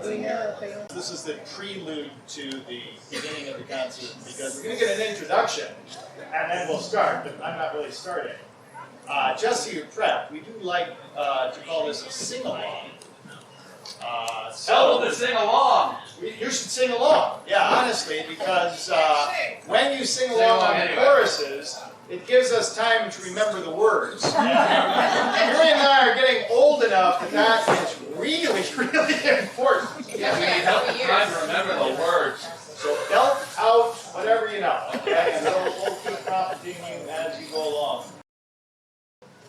This is the prelude to the beginning of the concert because we're going to get an introduction and then we'll start, but I'm not really starting. Just so you're prepped, we do like to call this a sing-along. Tell them to sing along. You should sing along, yeah, honestly, because when you sing along on the choruses, it gives us time to remember the words. Juliane and I are getting old enough that that is really, really important. Yeah, we need help time to remember the words. So belt out whatever you know, okay? And we'll keep prompting you as you go along.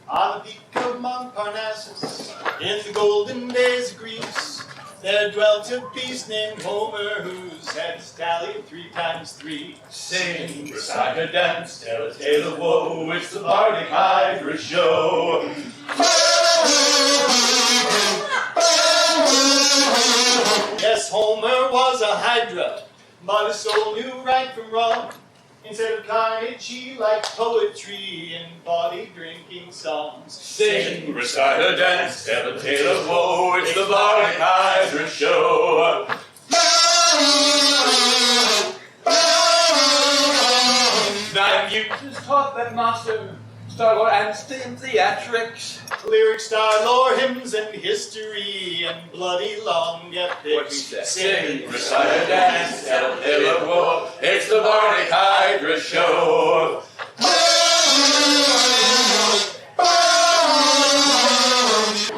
On the peak of Mount Parnassus, in the golden days of Greece, there dwelt a beast named Homer, whose heads tallied 3 times 3. Sing, recite, a dance, tell a tale of woe, it's the Bardic Hydra show. Yes, Homer was a Hydra, but his soul knew right from wrong. Instead of carnage, he liked poetry and body-drinking songs. Sing, recite, a dance, tell a tale of woe, it's the Bardic Hydra show. Nine muses taught that monster, Star-Lord and steam theatrics. Lyric star-lore, hymns and history, and bloody long epics. What we said. Sing, recite, a dance, tell a tale of woe, it's the Bardic Hydra show.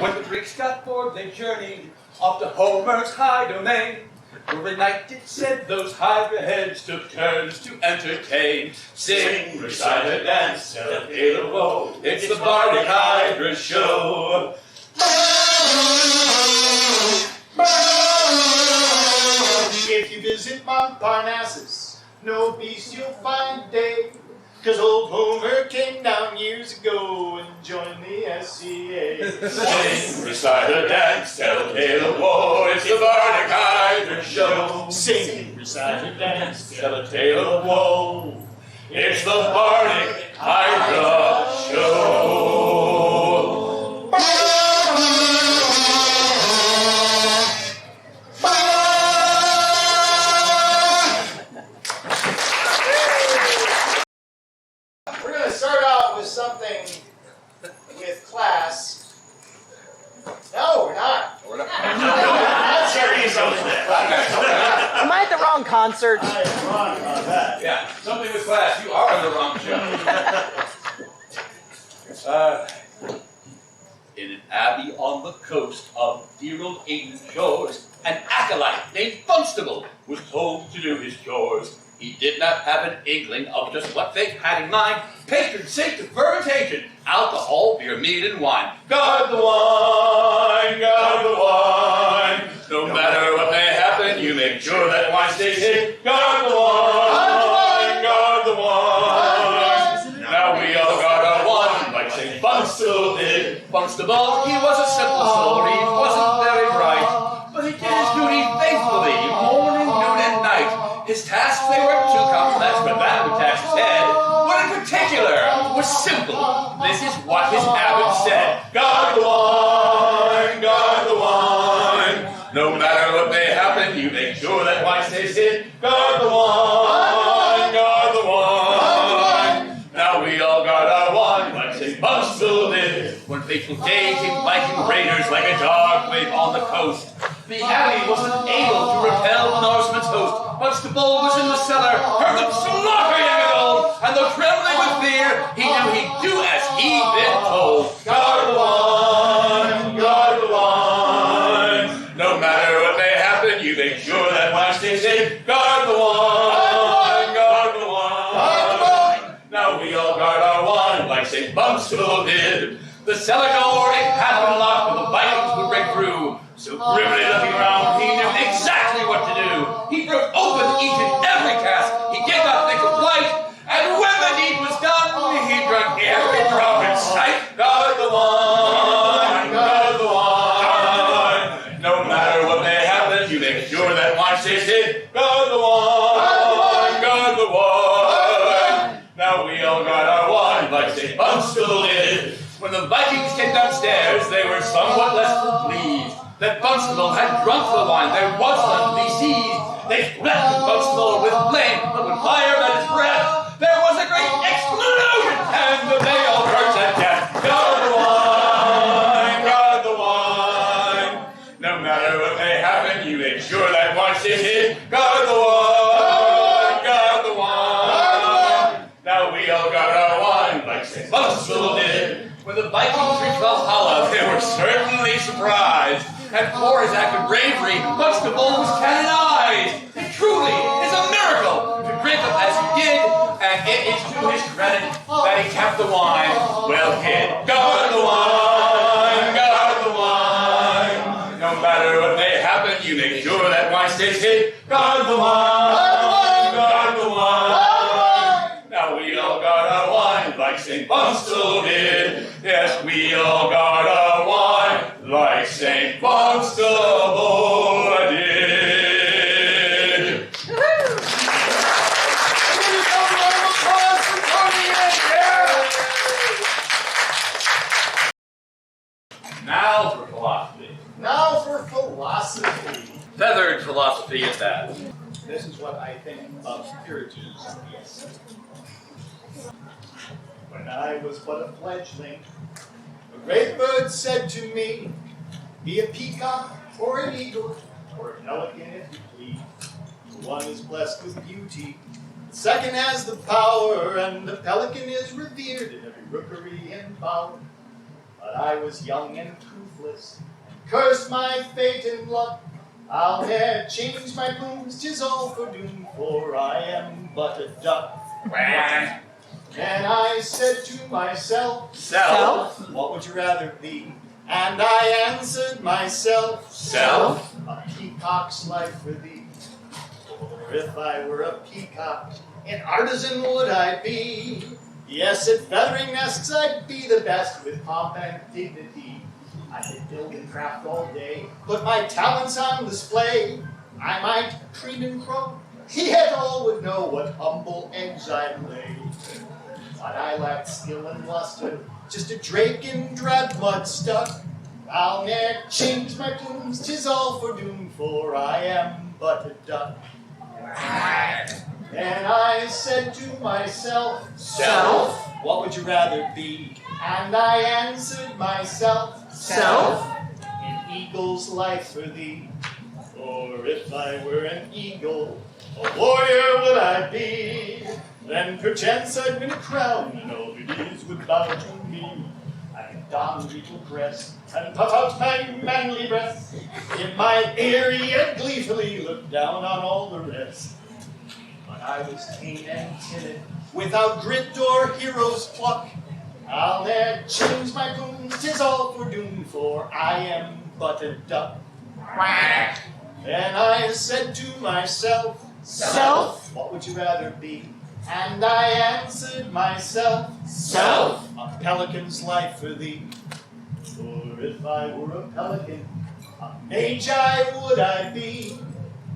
When the Greeks got bored, they journeyed off to Homer's high domain. Every night it said those Hydra heads took turns to entertain. Sing, recite, a dance, tell a tale of woe, it's the Bardic Hydra show. If you visit Mount Parnassus, no beast you'll find today, 'cause old Homer came down years ago and joined the SCA. Sing, recite, a dance, tell a tale of woe, it's the Bardic Hydra show. Sing, recite, a dance, Tell a tale of woe, it's the Bardic Hydra show. We're going to start out with something with class. No, we're not. We're not. Not serious something with class. Am I at the wrong concert? I am wrong about that. Yeah, something with class. You are on the wrong show. In an abbey on the coast of dear old England's shores, an acolyte named Bunstable was told to do his chores. He did not have an inkling of just what they had in mind. Patron saint of fermentation, alcohol, beer, mead, and wine. Guard the wine, guard the wine. No matter what may happen, you make sure that wine stays hid. Guard the wine, guard the wine. Now we all guard our wine, like St. Bunstable did. Bunstable, he was a simple soul, he wasn't very bright, but he did his duty faithfully, morning, noon, and night. His tasks, they weren't too complex, but that would tax his head. What in particular was simple. This is what his abbot said. Guard the wine, guard the wine. No matter what may happen, you make sure that wine stays hid. Guard the wine, guard the wine. Now we all guard our wine, like St. Bunstable did. One fateful day came Viking raiders like a dark wave on the coast. The abbey wasn't able to repel the Norseman's host. Bunstable was in the cellar, heard them slaughter young and old, and though trembling with fear, he knew he'd do as he'd been told. Guard the wine, guard the wine. No matter what may happen, you make sure that wine stays safe. Guard the wine, guard the wine. Now we all guard our wine like St. Bunstable did. The cellar door, it had been locked, but the Vikings would break through. So grimly looking around, he knew exactly what to do. He broke open each and every cask. He did not think of flight. And when the deed was done, he drank every drop in sight. Guard the wine, guard the wine. No matter what may happen, you make sure that wine stays hid. Guard the wine, guard the wine. Now we all guard our wine like St. Bunstable did. When the Vikings came downstairs, they were somewhat less than pleased. that Bunstable had drunk the wine. There was none to be seized. They threatened Bunstable with flame, but when fire met his breath, there was a great explosion, and they all burnt to death. Guard the wine, guard the wine. No matter what may happen, you make sure that once it hit, guard the wine, guard the wine. Now we all guard our wine, like St. Bunstable did. When the Vikings reached Valhalla, they were certainly surprised. And for his act of bravery, Bunstable was canonized. It truly is a miracle to drink him as he did, and it is to his credit that he kept the wine well hid. Guard the wine, guard the wine. No matter what may happen, you make sure that wine stays hid. Guard the wine, guard the wine. Now we all guard our wine like St. Bunstable did. Yes, we all guard our wine like St. Bunstable did. Now for philosophy. Now for philosophy. Feathered philosophy at that. This is what I think of spiritus. Yes. When I was but a fledgling, a great bird said to me, be a peacock or an eagle or a pelican if you please. The one is blessed with beauty, the second has the power, and the pelican is revered in every rookery and bower. But I was young and toothless, and cursed my fate and luck. I'll ne'er change my plumes, 'tis all for doom, for I am but a duck. And I said to myself, Self. What would you rather be? And I answered myself, Self. A peacock's life for thee. For if I were a peacock, an artisan would I be. Yes, at feathering nests I'd be the best with pomp and dignity. I could build and craft all day, put my talents on display. I might preen and crow, yet all would know what humble eggs I'd lay. But I lacked skill and luster, just a drake in drab mud stuck. I'll ne'er change my plumes, 'tis all for doom, for I am but a duck. And I said to myself, Self. What would you rather be? And I answered myself, Self. An eagle's life for thee. For if I were an eagle, a warrior would I be. Then perchance I'd win a crown, and all the days would bow to me. I'd don regal crest, and puff out my manly breast. In my eyrie yet gleefully look down on all the rest. But I was tame and timid, without grit or hero's pluck. I'll ne'er change my plumes, 'tis all for doom, for I am but a duck. Then I said to myself, Self. What would you rather be? And I answered myself, Self. A pelican's life for thee. For if I were a pelican, a magi would I be.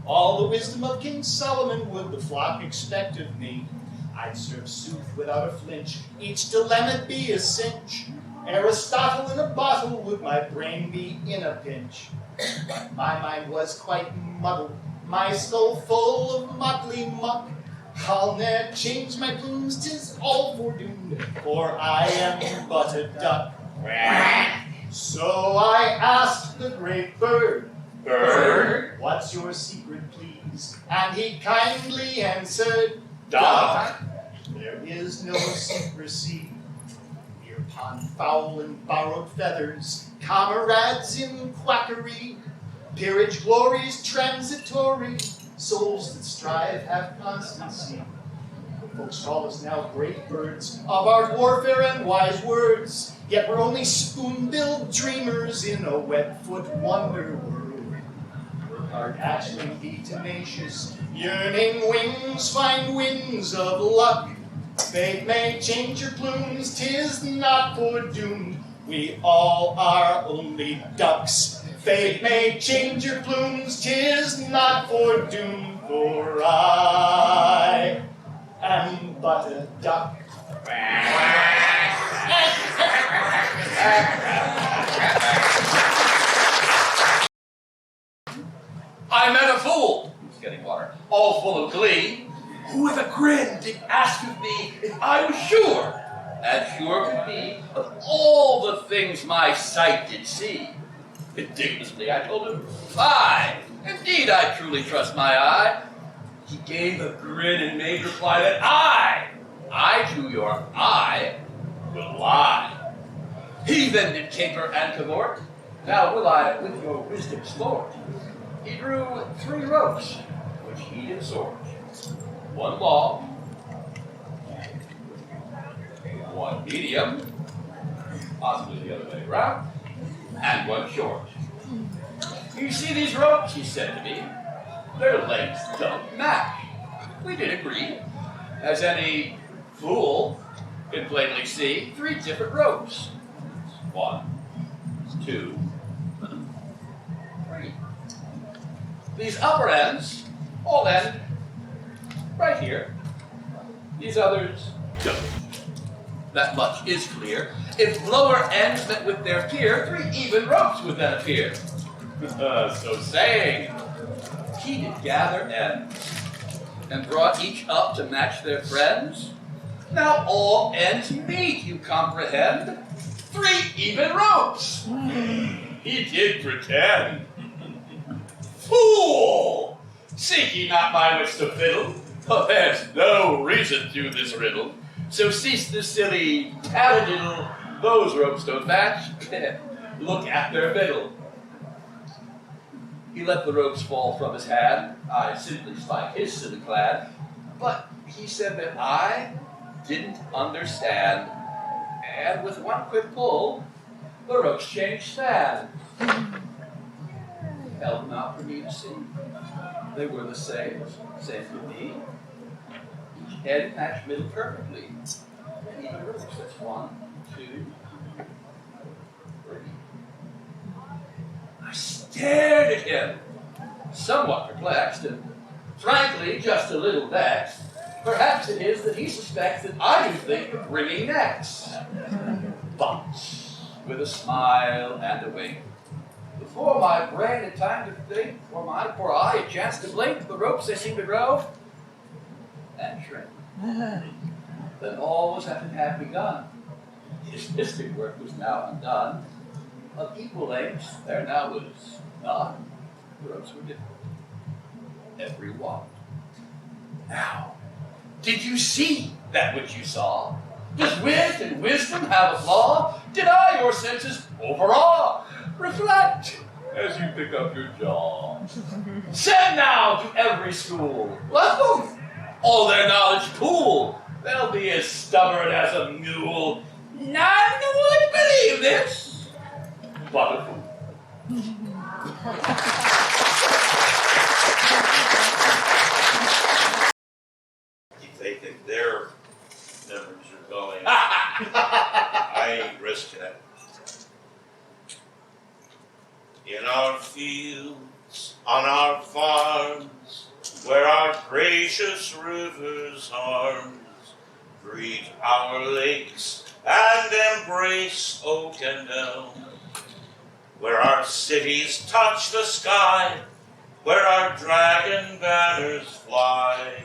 All the wisdom of King Solomon would the flock expect of me. I'd serve sooth without a flinch, each dilemma be a cinch. Aristotle in a bottle would my brain be in a pinch. But my mind was quite muddled, my skull full of motley muck. I'll ne'er change my plumes, 'tis all foredoomed, for I am but a duck. So I asked the great bird, Bird. What's your secret, please? And he kindly answered, Duck. There is no secrecy. We're upon foul and borrowed feathers, comrades in quackery. Peerage glories transitory, souls that strive have constancy. Folks call us now great birds of art, warfare, and wise words, yet we're only spoon-billed dreamers in a web-foot wonder world. Work hard, actually be tenacious, yearning wings find wings of luck. Fate may change your plumes, 'tis not foredoomed, we all are only ducks. Fate may change your plumes, 'tis not foredoomed, for I am but a duck. I met a fool, he was getting water, all full of glee, who with a grin did ask of me if I was sure, as sure could be, of all the things my sight did see. Indignantly I told him, aye, indeed I truly trust my eye. He gave a grin and made reply that I to your eye will lie. He then did caper and cavort, now will I with your wisdom sport. He drew 3 ropes, which he did sort. 1 long, 1 medium, possibly the other way around, and 1 short. You see these ropes, he said to me, their lengths don't match. We did agree, as any fool can plainly see, 3 different ropes. 1, 2, 3. These upper ends all end right here. These others don't. That much is clear. If lower ends met with their peer, 3 even ropes would then appear. So saying, he did gather ends and brought each up to match their friends. Now all ends meet, you comprehend. 3 even ropes. He did pretend. Fool! Seek ye not my wits to fiddle? Oh, there's no reason to this riddle. So cease this silly taradiddle. Those ropes don't match. Look at their middle. He let the ropes fall from his hand. I simply spiked his silly clad. But he said that I didn't understand. And with 1 quick pull, the ropes changed span. Held them out for me to see. They were the same to me. Each head matched middle perfectly. And even ropes, that's 1, 2, 3. I stared at him, somewhat perplexed, and frankly just a little vexed. Perhaps it is that he suspects that I do think of bringing next. But, with a smile and a wink, before my brain had time to think, before my poor eye had chance to blink, the ropes they seemed to grow and shrink. Then all was half begun. His mystic work was now undone. Of equal lengths there now was none. The ropes were different, every one. Now, did you see that which you saw? Does wit and wisdom have a flaw? Did I your senses overawe? Reflect as you pick up your jaw. Send now to every school. Let them all their knowledge pool. They'll be as stubborn as a mule. None would believe this, but a fool. If they think their numbers are going, I ain't risking it. In our fields, on our farms, where our gracious rivers' arms greet our lakes and embrace oak and elm, where our cities touch the sky, where our dragon banners fly,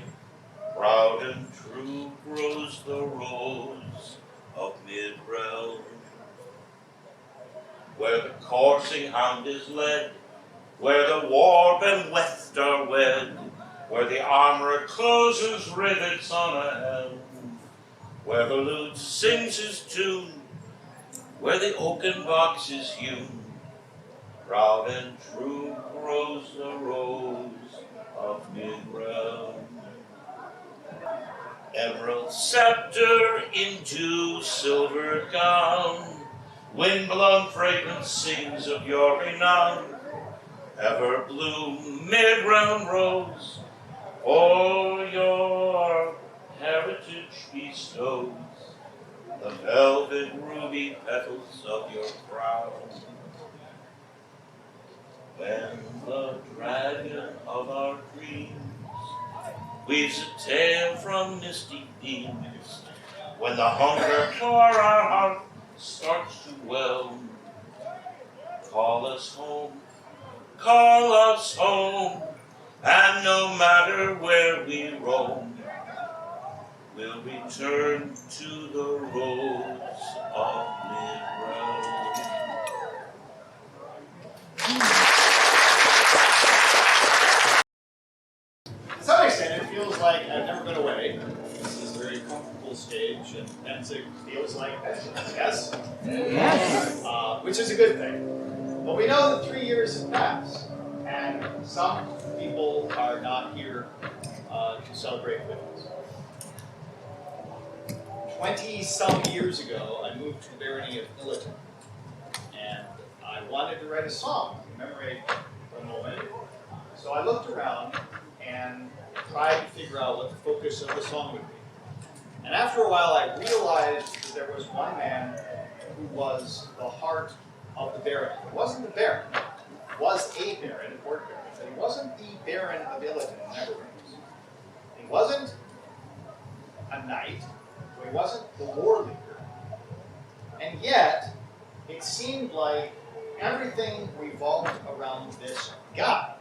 proud and true grows the rose of mid-realm. Where the coursing hound is led, where the war-bewithed are wed, where the armourer closes rivets on a helm, where the lute sings his tune, where the oaken box is hewn, proud and true grows the rose of mid-realm. Emerald sceptre into silver gown, wind-blown fragrance sings of your renown. Ever bloom mid-realm rose, for your heritage bestows the velvet ruby petals of your crown. When the dragon of our dreams weaves a tale from misty beams, when the hunger for our heart starts to whelm, call us home call us home, and no matter where we roam, we'll return to the roads of mid-realm. To some extent, it feels like I've never been away. This is a very comfortable stage, and Pennsic feels like Pennsic, yes? Yes. Which is a good thing. But we know that 3 years have passed, and some people are not here to celebrate with us. 20-some years ago, I moved to the barony of Illiton, and I wanted to write a song to commemorate the moment. So I looked around and tried to figure out what the focus of the song would be. And after a while, I realized that there was one man who was the heart of the barony. It wasn't the baron. It was a baron, a court baron, but he wasn't the Baron of Illiton, never was. He wasn't a knight. He wasn't the war leader. And yet, it seemed like everything revolved around this guy.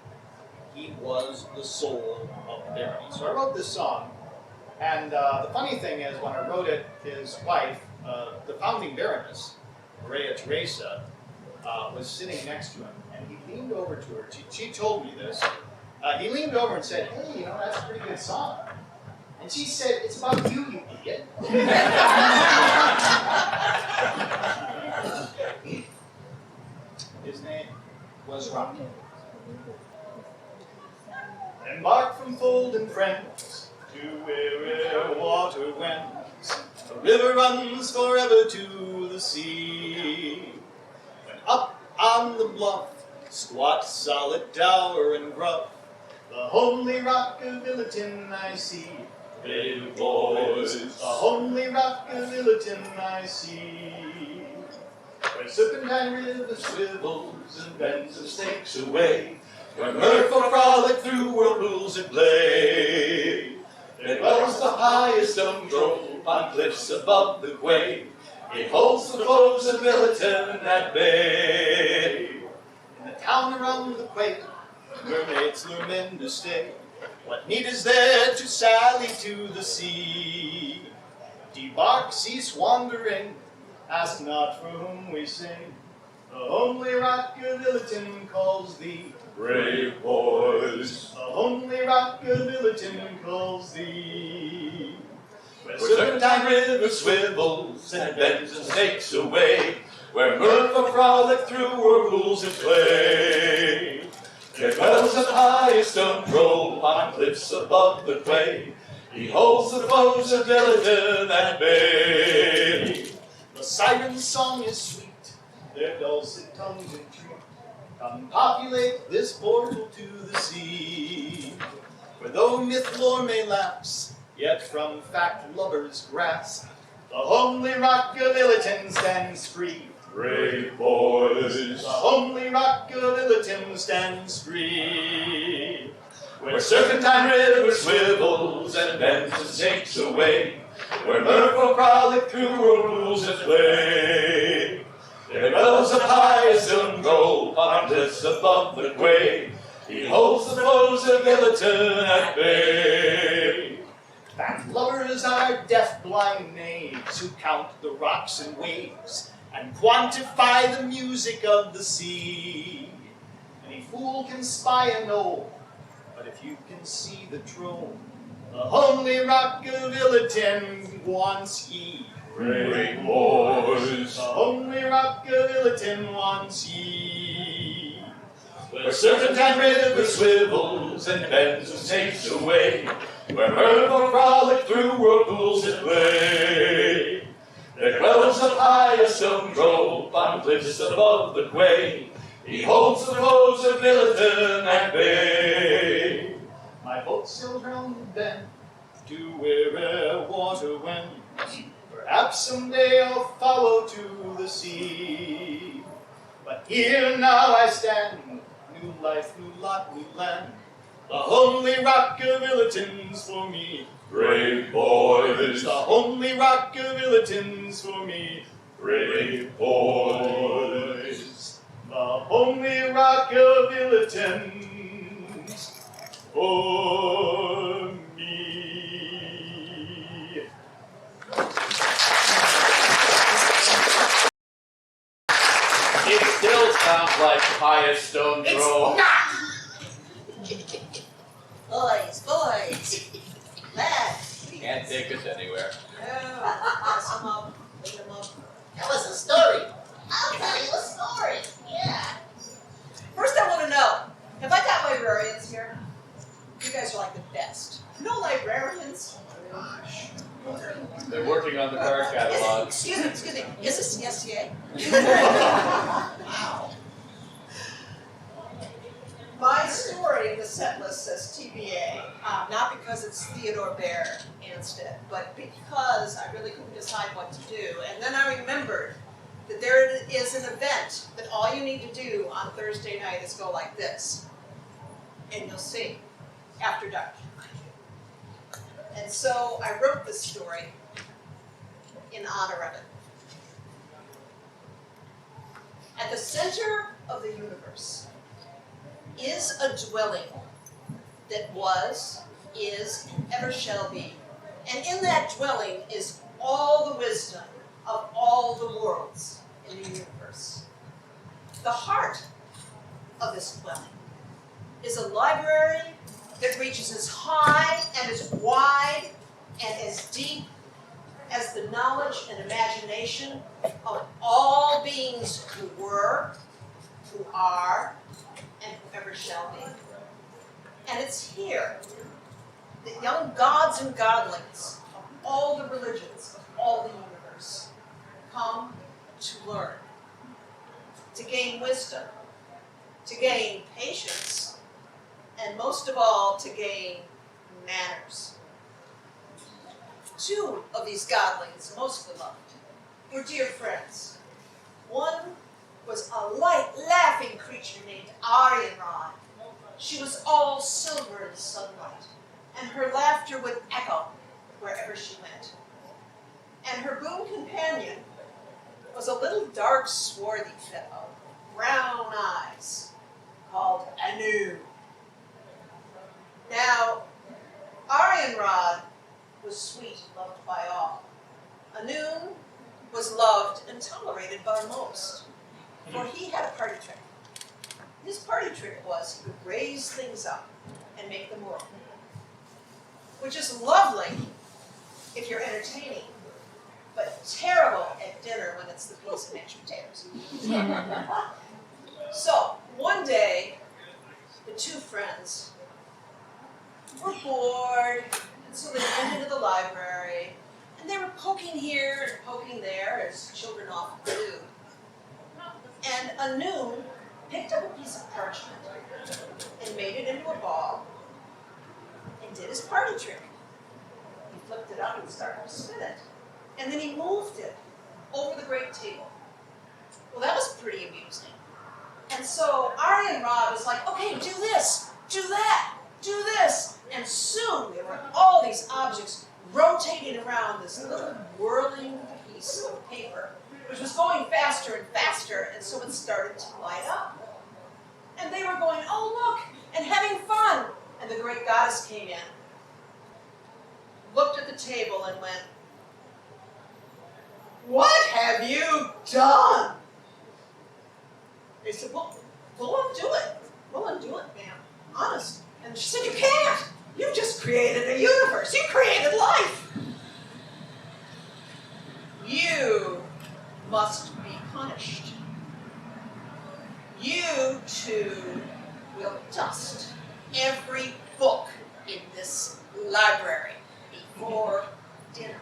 He was the soul of the barony. So I wrote this song, and the funny thing is, when I wrote it, his wife, the founding baroness, Maria Teresa, was sitting next to him, and he leaned over to her. She told me this. He leaned over and said, "Hey, that's a pretty good song." And she said, "It's about you, you idiot." His name was Rocky. Embark from fold and friends to where water wends. The river runs forever to the sea. When up on the bluff, squat, solid tower and gruff, the homely rock of Illiton I see. Brave boys, the homely rock of Illiton I see. Where serpentine river swivels and bends and snakes away, where mirthful frolic through whirlpools at play. There dwells the highest umdrove on cliffs above the quay. It holds the foes of Illiton at bay. In the town around the quay, mermaids lure men to stay. What need is there to sally to the sea? Debark, cease wandering, ask not for whom we sing. The homely rock of Illiton calls thee. Brave boys, The homely rock of Illiton calls thee. Where serpentine river swivels and bends and snakes away, where mirthful frolic through whirlpools at play. There dwells the highest umdrove on cliffs above the quay. He holds the foes of Illiton at bay. The siren's song is sweet, their dulcet tongues entreat. Come populate this portal to the sea, where though myth lore may lapse, yet from fact lovers grasp, the homely rock of Illiton stands free. brave boys, The homely rock of Illiton stands free. Where serpentine river swivels and bends and snakes away, where mirthful frolic through whirlpools at play. There dwells the highest umdrove on cliffs above the quay. He holds the foes of Illiton at bay. Fact lovers are deaf-blind knaves who count the rocks and waves and quantify the music of the sea. Any fool can spy a knoll, but if you can see the troll, the homely rock of Illiton wants ye. brave boys, The homely rock of Illiton wants ye. Where serpentine river swivels and bends and snakes away, where mirthful frolic through whirlpools at play. There dwells the highest umdrove on cliffs above the quay. He holds the foes of Illiton at bay. My boat sails round the bend to where water wends. Perhaps someday I'll follow to the sea. But here now I stand, new life, new lot, new land. The homely rock of Illiton's for me. brave boys, The homely rock of Illiton's for me. brave boys. The homely rock of Illiton's for me. It still sounds like pious stone It's throw. not! Boys, lads. Can't take us anywhere. Pass them up, lead them up. Tell us a story. I'll tell you a story. Yeah. First, I want to know, have I got librarians here? You guys are like the best. No librarians? They're working on the card catalog. Excuse me. Is this the STA? Wow. My story in the set list says TBA, not because it's Theodore Bear instead, but because I really couldn't decide what to do. And then I remembered that there is an event that all you need to do on Thursday night is go like this. And you'll see, after dark. And so I wrote this story in honor of it. At the center of the universe is a dwelling that was, is, and ever shall be. And in that dwelling is all the wisdom of all the worlds in the universe. The heart of this dwelling is a library that reaches as high and as wide and as deep as the knowledge and imagination of all beings who were, who are, and whoever shall be. And it's here that young gods and godlings of all the religions of all the universe come to learn, to gain wisdom, to gain patience, and most of all, to gain manners. Two of these godlings, most beloved, were dear friends. One was a light, laughing creature named Arianrhod. She was all silver in the sunlight, and her laughter would echo wherever she went. And her boon companion was a little dark, swarthy fellow, brown eyes, called Annwn. Now, Arianrhod was sweet and loved by all. Annwn was loved and tolerated by most, for he had a party trick. His party trick was he could raise things up and make them whirl, which is lovely if you're entertaining, but terrible at dinner when it's the peas and mashed potatoes. So, one day, the two friends were bored, and so they went into the library, and they were poking here and poking there, as children often do. And Annwn picked up a piece of parchment and made it into a ball and did his party trick. He flipped it up and started to spin it. And then he moved it over the great table. Well, that was pretty amusing. And so Arianrhod was like, okay, do this, do that, do this. And soon there were all these objects rotating around this little whirling piece of paper, which was going faster and faster, and so it started to light up. And they were going, oh, look, and having fun. And the great goddess came in, looked at the table, and went, what have you done? They said, well, go undo it. Go undo it, ma'am. Honest. And she said, you can't. You just created a universe. You created life. You must be punished. You too will dust every book in this library before dinner.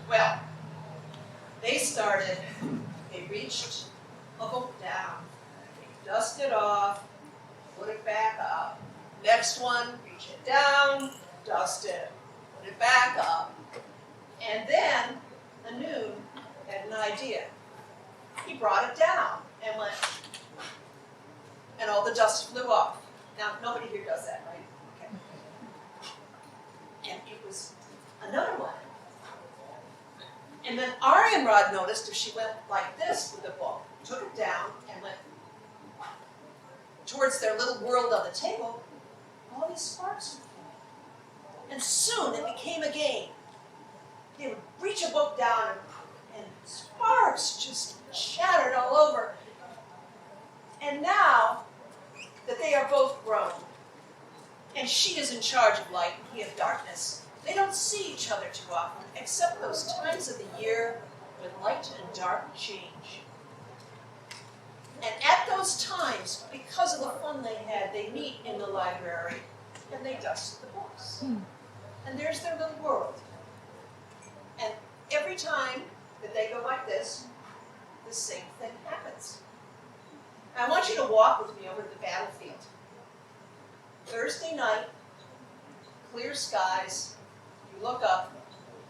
Well, they reached a book down. They dusted off, put it back up. Next one, reach it down, dust it, put it back up. And then Annwn had an idea. He brought it down and went, and all the dust flew off. Now, nobody here does that, right? Okay. And it was another one. And then Arianrhod noticed if she went like this with the book, took it down and went towards their little world on the table, all these sparks would fly. And soon it became a game. They would reach a book down and sparks just shattered all over. And now that they are both grown, and she is in charge of light and he of darkness, they don't see each other too often, except those times of the year when light and dark change. And at those times, because of the fun they had, they meet in the library and they dust the books. And there's their little world. And every time that they go like this, the same thing happens. I want you to walk with me over to the battlefield. Thursday night, clear skies, you look up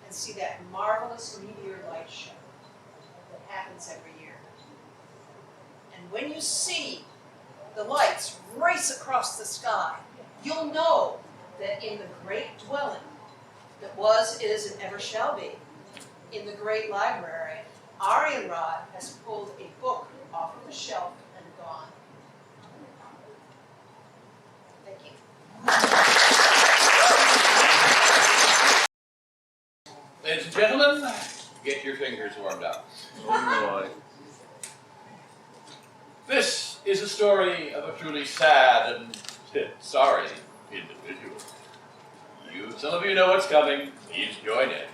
and see that marvelous meteor light show that happens every year. And when you see the lights race across the sky, you'll know that in the great dwelling that was, is, and ever shall be, in the great library, Arianrhod has pulled a book off of the shelf and gone. Thank you. Ladies and gentlemen, get your fingers warmed up. Oh This is a story of a truly sad and sorry individual. Some of you know what's coming. Please join in.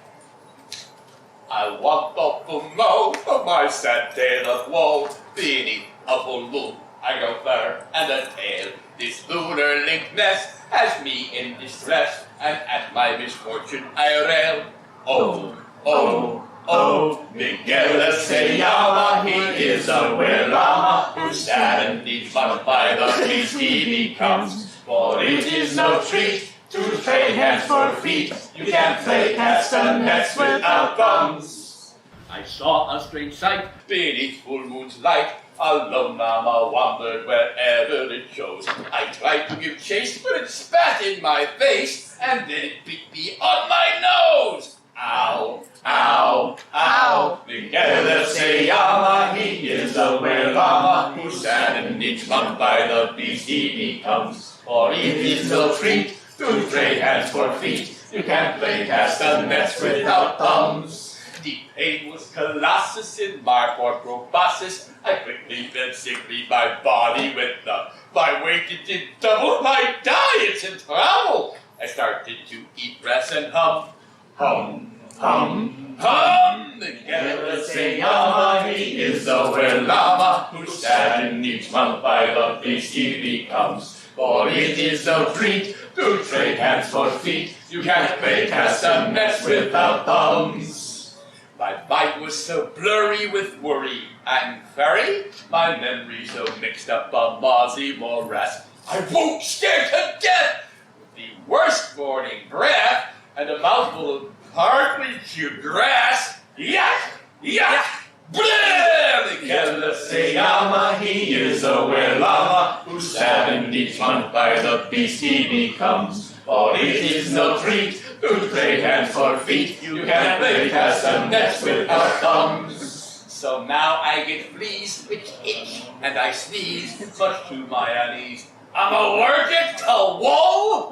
I want the mouth of my sad tale of woe. Beneath a full moon, I go fur and a tail. This lunar link nest has me in distress, and at my misfortune I rail. Oh, oh, oh, Miguel Llywelyn, he is a Were-Llama, who's saddened each month by the feast he becomes. For it is no treat to trade hands for feet. You can't play cast and nets without thumbs. I saw a strange sight beneath full moon's light. A lone llama wandered wherever it chose. I tried to give chase, but it spat in my face, and then it beat me on my nose. Ow, ow, ow. Miguel Llywelyn, he is a Were-Llama, who's saddened each month by the beast he becomes. For it is no treat to trade hands for feet. You can't play cast and nets without thumbs. Deep pain was colossus in my poor proboscis. I quickly fed sickly my body with my weight it did double my diets and travel. I started to eat grass and hum, hum, hum, hum. Miguel Llywelyn, he is a Were-Llama, who's saddened each month by the beast he becomes. For it is no treat to trade hands for feet. You can't play cast and nets without thumbs. My mind was so blurry with worry and fairy, my memory so mixed up a mozzie morass. I woke scared to death with the worst morning breath and a mouthful of partly chewed grass. Yak! Yak! Bleh! Miguel Llywelyn, he is a Were-Llama, who's saddened each month by the beast he becomes. For it is no treat to trade hands for feet. You can't play cast and nets without thumbs. So now I get fleas which itch and I sneeze, much to my unease. I'm allergic to wool.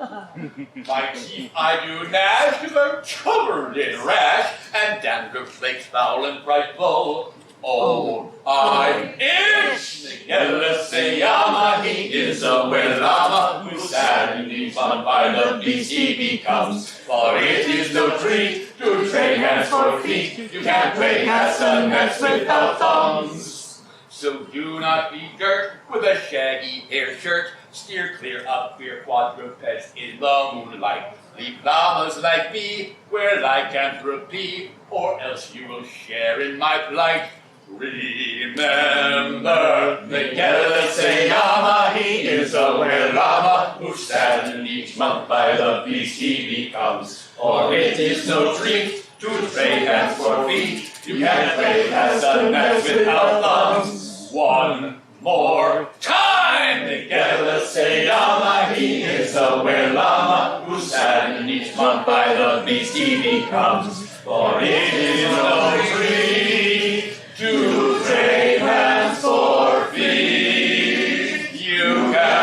My teeth I do gnash, 'cause I'm covered in rash, and dandruff flakes foul and frightful. Oh, I itch! Miguel Llywelyn, he is a Were-Llama, who's saddened each month by the beast he becomes. For it is no treat to trade hands for feet. You can't play cast and nets without thumbs. So do not be girt with a shaggy hair shirt. Steer clear of queer quadrupeds in the moonlight. Leave llamas like me where lycanthropy, or else you will share in my plight. Remember, Miguel Llywelyn, he is a Were-Llama, who's saddened each month by the beast he becomes. For it is no treat to trade hands for feet. You can't play cast and nets without thumbs. One more time! Miguel Llywelyn, he is a Were-Llama, who's saddened each month by the beast he becomes. For it is no treat to trade hands for feet. You can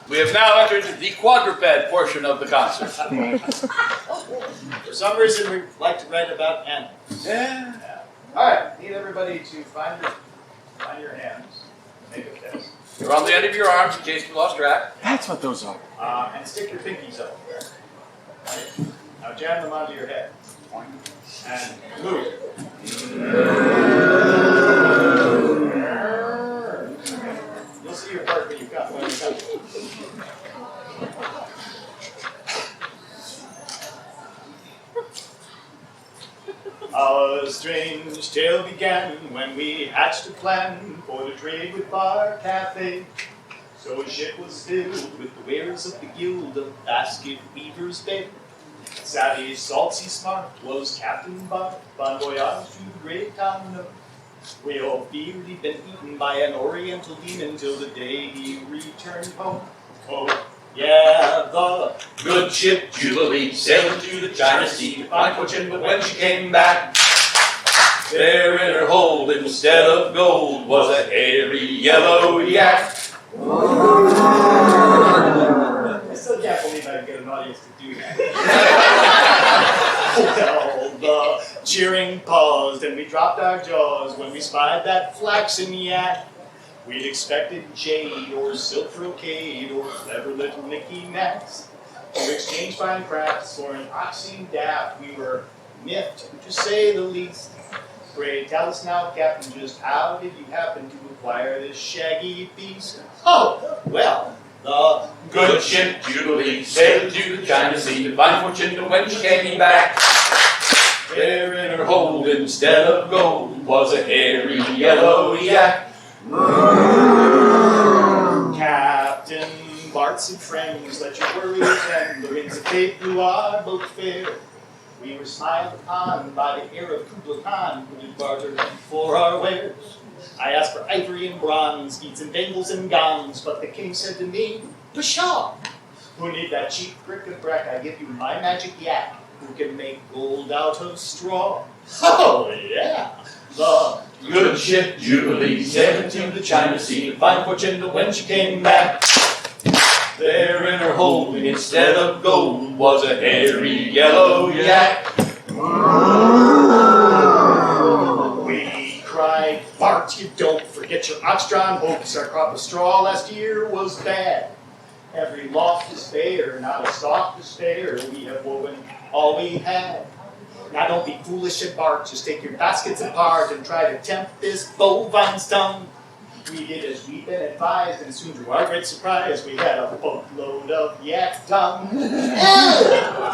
We have now entered the quadruped portion of the concert. For some reason, we like to write about Annwn. Yeah. All right, need everybody to find your hands. Make a test. You're on the end of your arms in case you lost track. That's what those are. And stick your pinkies up. Right. Now jam them onto your head. And move. You'll see your part when you come. Our strange tale began when we hatched a plan for the trade with Bar Cafe. So a ship was filled with the wares of the guild of basket weavers' bay. Savvy, salty, smart was Captain Bar, bon voyage to the great town of. We all feared he'd been eaten by an oriental demon till the day he returned home. Oh, yeah, the Good ship Jubilee sailed to the China Sea to find fortune, but when she came back, there in her hold instead of gold was a hairy yellow yak. I still can't believe I get an audience to do that. Well, the cheering paused and we dropped our jaws when we spied that flaxen yak. We'd expected jade or silk brocade or clever little knicky-knacks to exchange fine crafts for an oxy daft. We were miffed, to say the least. Pray tell us now, Captain, just how did you happen to acquire this shaggy beast? Oh, well, the Good ship Jubilee sailed to the China Sea to find fortune, but when she came back, there in her hold instead of gold was a hairy yellow yak. Captain Barts and friends, let your worries end. The winds of fate blew our boat fair. We were smiled upon by the heir of Kublai Khan, who did barter for our wares. I asked for ivory and bronze, deeds and bangles and gowns, but the king said to me, Pshaw! Who need that cheap bric-a-brac? I give you my magic yak, who can make gold out of straw. Oh, yeah! The Good ship Jubilee sailed to the China Sea to find fortune, but when she came back, there in her hold instead of gold was a hairy yellow yak. We cried, Bart, you don't forget your ox-drawn hopes. Our crop of straw last year was bad. Every loft is bare, not a stalk to spare. We have woven all we had. Now don't be foolish and bark, just take your baskets apart and try to tempt this bovine's tongue. We did as we'd been advised, and soon to our great surprise, we had a boatload of yak tongue.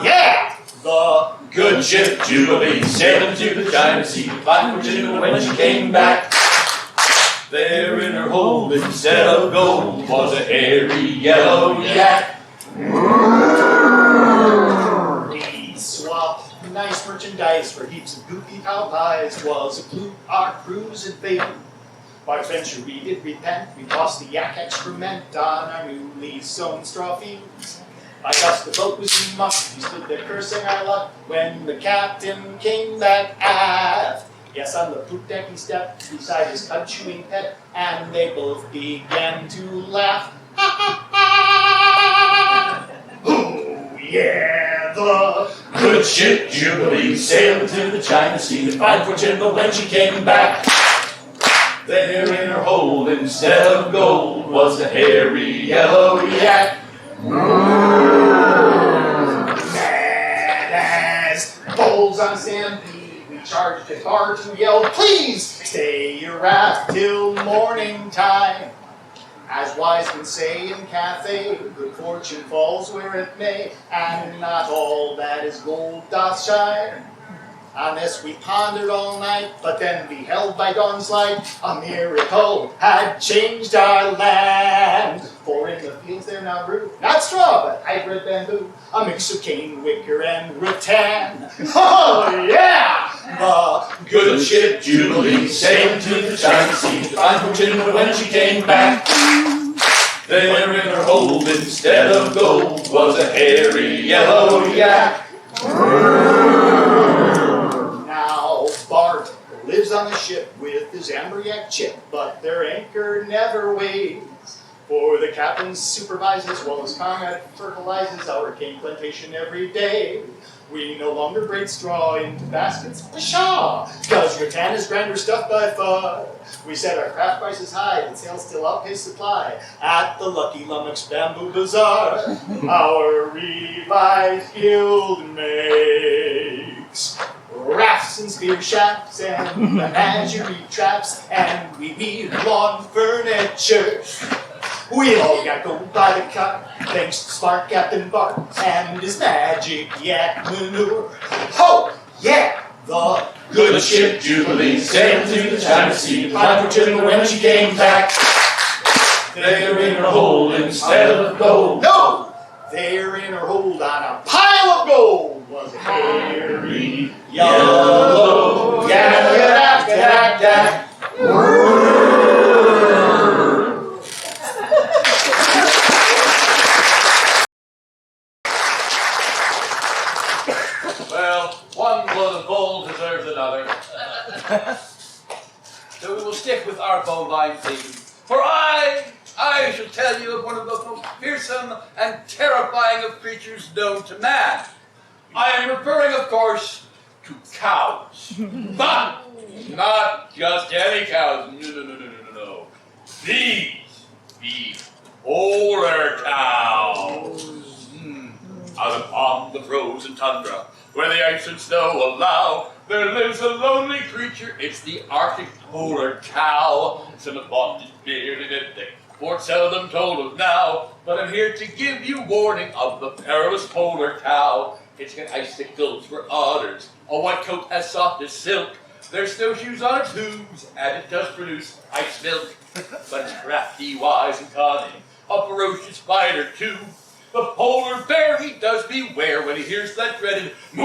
Yeah! The Good ship Jubilee sailed to the China Sea to find fortune, but when she came back, there in her hold instead of gold was a hairy yellow yak. We swapped nice merchandise for heaps of goofy cow pies. Was a clue our cruise had failed. By adventure we did repent. We tossed the yak excrement on our newly sown straw fields. By us the boat was in muck. We stood there cursing our luck when the captain came back aft. Yes, on the poop deck he stepped beside his cud-chewing pet, and they both began to laugh. Oh, yeah, the Good ship Jubilee sailed to the China Sea to find fortune, but when she came back, there in her hold instead of gold was a hairy yellow yak. Mad as bulls on stampede, we charged at bar to yell, please stay your wrath till morning time. As wise men say in cafe, good fortune falls where it may, and not all that is gold doth shine. On this we pondered all night, but then beheld by dawn's light, a miracle had changed our land. For in the fields there now grew, not straw, but hybrid bamboo, a mix of cane, wicker, and rattan. Oh yeah! The Good ship Jubilee sailed to the China Sea to find fortune, but when she came back, there in her hold instead of gold was a hairy yellow yak. Now Bart lives on the ship with his amber yak chip, but their anchor never weighs. For the captain supervises while his comrade fertilizes our cane plantation every day. We no longer braid straw into baskets, pshaw! Cause rattan is grander stuff by far. We set our craft prices high, and sales still outpace supply at the Lucky Lummox Bamboo Bazaar. Our revised guild makes rafts and spear shafts and menagerie traps, and we weave lawn furniture. We all got gold by the cut, thanks to smart Captain Bart and his magic yak manure. Oh, yeah! The good ship Jubilee sailed through the China Sea to find Fortuna when she came back. They're in her hold instead of gold. No! They're in her hold on a pile of gold. Was a hairy, yellow, yak. Well, one blow of gold deserves another. So we will stick with our bovine theme. For I shall tell you of one of the most fearsome and terrifying of creatures known to man. I am referring, of course, to cows. But not just any cows. No. These polar cows. Out upon the frozen tundra, where the ice and snow allow, there lives a lonely creature. It's the Arctic polar cow. Some have bought its beard and it thick, for it's seldom told of now. But I'm here to give you warning of the perilous polar cow. It's got icicles for udders, a white coat as soft as silk. There's snowshoes on its hooves, and it does produce ice milk. But it's crafty, wise, and cunning, a ferocious fighter too. The polar bear, he does beware when he hears that dreaded moo!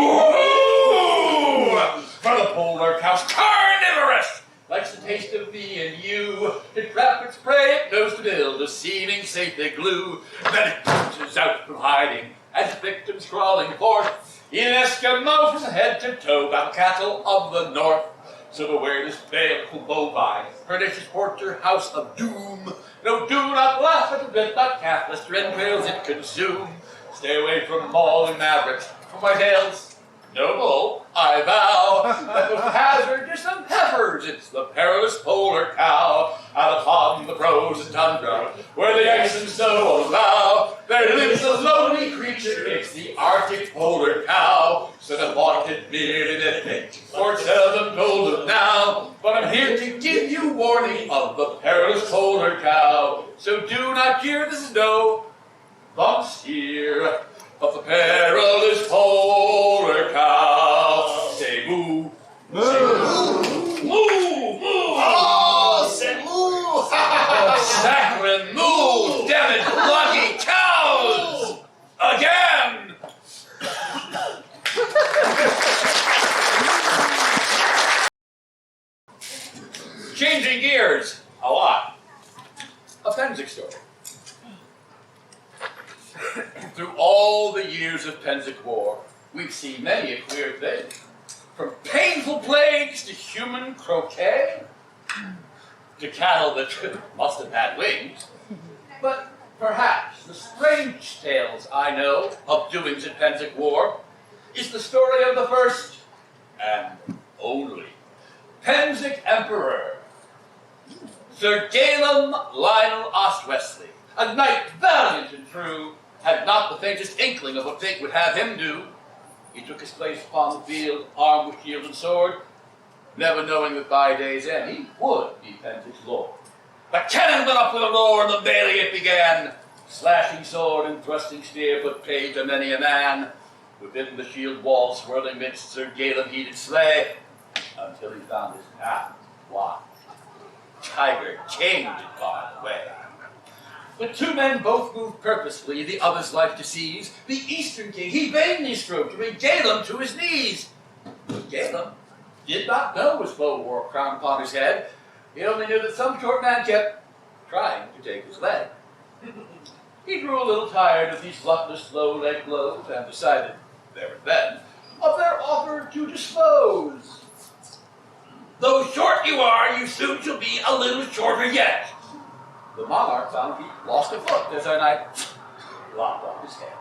For the polar cow's carnivorous, likes the taste of me and you. To trap its prey, it knows to build a seeming safe igloo. Then it bounces out from hiding as victims crawling forth. In Eskimo from head to toe, battle cattle of the north. So beware this baleful bovine, pernicious porter, house of doom. No, do not laugh at the red dot calf, lest your entrails it consume. Stay away from mauling mavericks, for my tales noble, I vow. That was hazardous and peppers, it's the perilous polar cow. Out upon the frozen tundra, where the ice and snow allow, there lives a lonely creature, it's the Arctic polar cow. So the vaunted beard and ethnic, for seldom told of now. But I'm here to give you warning of the perilous polar cow. So do not fear the snow, bumps here, of the perilous polar cow. Say moo, moo, moo, moo, moo. Oh, say moo! Saccharine moo, damn it, bloody cows! Again! Changing gears a lot. A Pennsic story. Through all the years of Pennsic war, we've seen many a queer thing. From painful plagues to human croquet, to cattle that must have had wings. But perhaps the strange tales I know of doings in Pennsic war is the story of the first and only Pennsic Emperor, Sir Galen Lionel Ostwesley, a knight valiant and true, had not the faintest inkling of what fate would have him do. He took his place upon the field, armed with shield and sword, never knowing that by day's end he would be Pennsic's lord. The cannon went up with a roar, and the melee it began. Slashing sword and thrusting spear put paid to many a man. Within the shield wall, swirling midst Sir Galen he did slay, until he found his path blocked. Tiger King did bar the way. The two men both moved purposefully, the other's life to seize. The Eastern King, he vainly strove to bring Galen to his knees. But Galen did not know his foe wore a crown upon his head. He only knew that some short man kept trying to take his leg. He grew a little tired of these luckless low leg blows and decided, there and then, of their offer to dispose. Though short you are, you soon shall be a little shorter yet. The monarch found he lost a foot as a knight lopped off his head.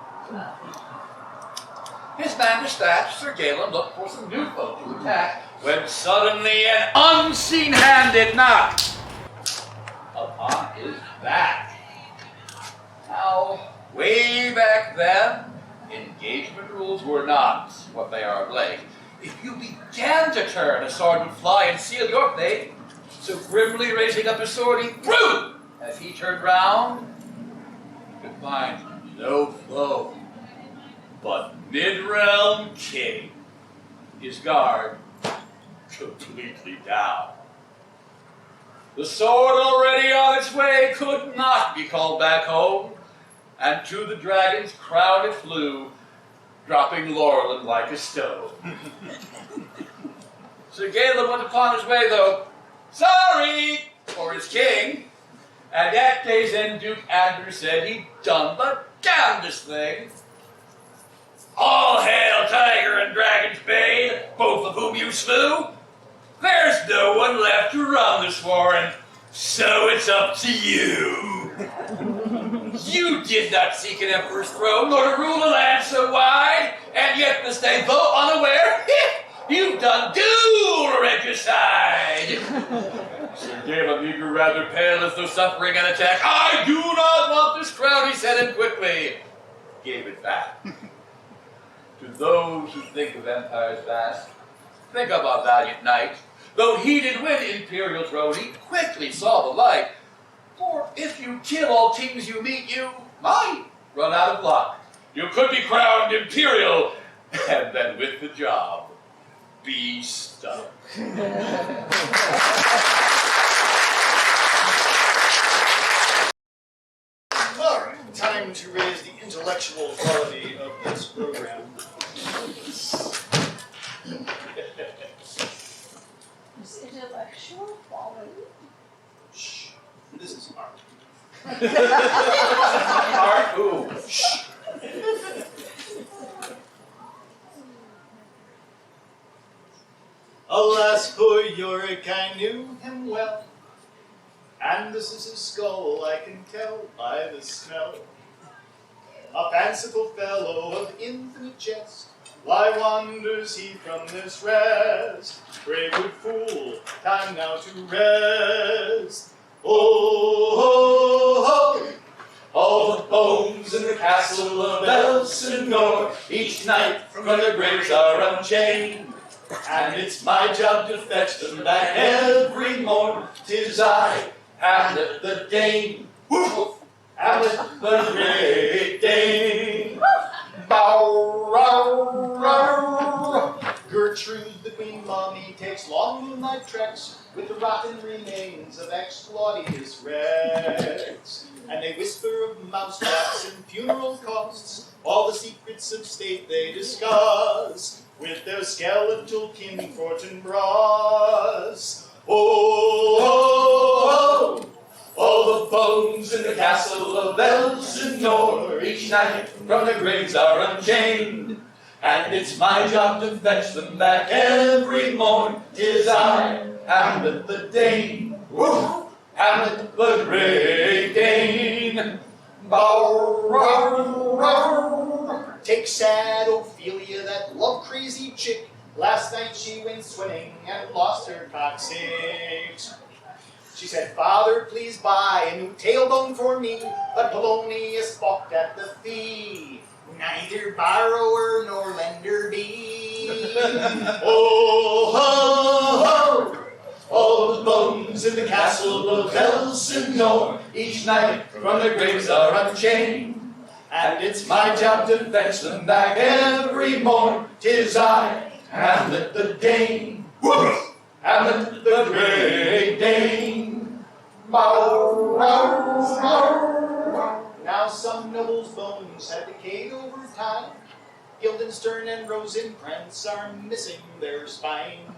His man dispatched, Sir Llywelyn looked for some new folk to attack, when suddenly an unseen hand did knock upon his back. Now, way back then, engagement rules were not what they are of late. If you began to turn, a sword would fly and seal your fate. So grimly raising up his sword, he threw. As he turned round, he could find no foe but mid-realm king, his guard completely down. The sword already on its way could not be called back home, and to the dragon's crown it flew, dropping Llywelyn like a stone. Sir Llywelyn went upon his way, though, sorry for his king, and that day's end Duke Andrew said he'd done the damnedest thing. All hail Tiger and Dragon's Bane, both of whom you slew. There's no one left to run this war, and so it's up to you. You did not seek an emperor's throne, nor to rule a land so wide, and yet this day, though unaware, you've done dual regicide. Sir Llywelyn, you grew rather pale as though suffering an attack. I do not want this crown, he said, and quickly gave it back. To those who think of empires vast, think of our valiant knight. Though he did win imperial throne, he quickly saw the light. For if you kill all kings you meet, you might run out of luck. You could be crowned imperial, and then with the job, be stuck. All right, time to raise the intellectual quality of this program. Is intellectual quality? Shh. This is art. Art who? Shh. Alas, poor Yorick, I knew him well, and this is his skull, I can tell by the smell. A fanciful fellow of infinite jest, why wanders he from this rest? Pray, good fool, time now to rest. Oh, oh, oh. All the bones in the castle of Elsinore, each night from their graves are unchained. And it's my job to fetch them back every morn. 'Tis I, Hamlet the Dane, woof, Hamlet the Great Dane. Bow, row, row. Gertrude, the queen mommy, takes long moonlight treks with the rotten remains of ex-Claudius Rex. And they whisper of mousetraps and funeral costs, all the secrets of state they discuss, with their skeletal kin Fortinbras. Oh, oh, oh, All the bones in the castle of Elsinore, each night from their graves are unchained. And it's my job to fetch them back every morn. 'Tis I, Hamlet the Dane, woof, Hamlet the Great Dane. Bow, row, row. Take sad Ophelia, that love-crazy chick. Last night she went swimming and lost her coccyx. She said, Father, please buy a new tailbone for me, but Polonius balked at the fee. Neither borrower nor lender be. Oh, ho, ho. All the bones in the castle of Elsinore, each night from their graves are unchained. And it's my job to fetch them back every morn. 'Tis I, Hamlet the Dane, woof, Hamlet the Great Dane. Bow, row, row. Now some nobles' bones have decayed over time. Guildenstern and Rosencrantz are missing their spines.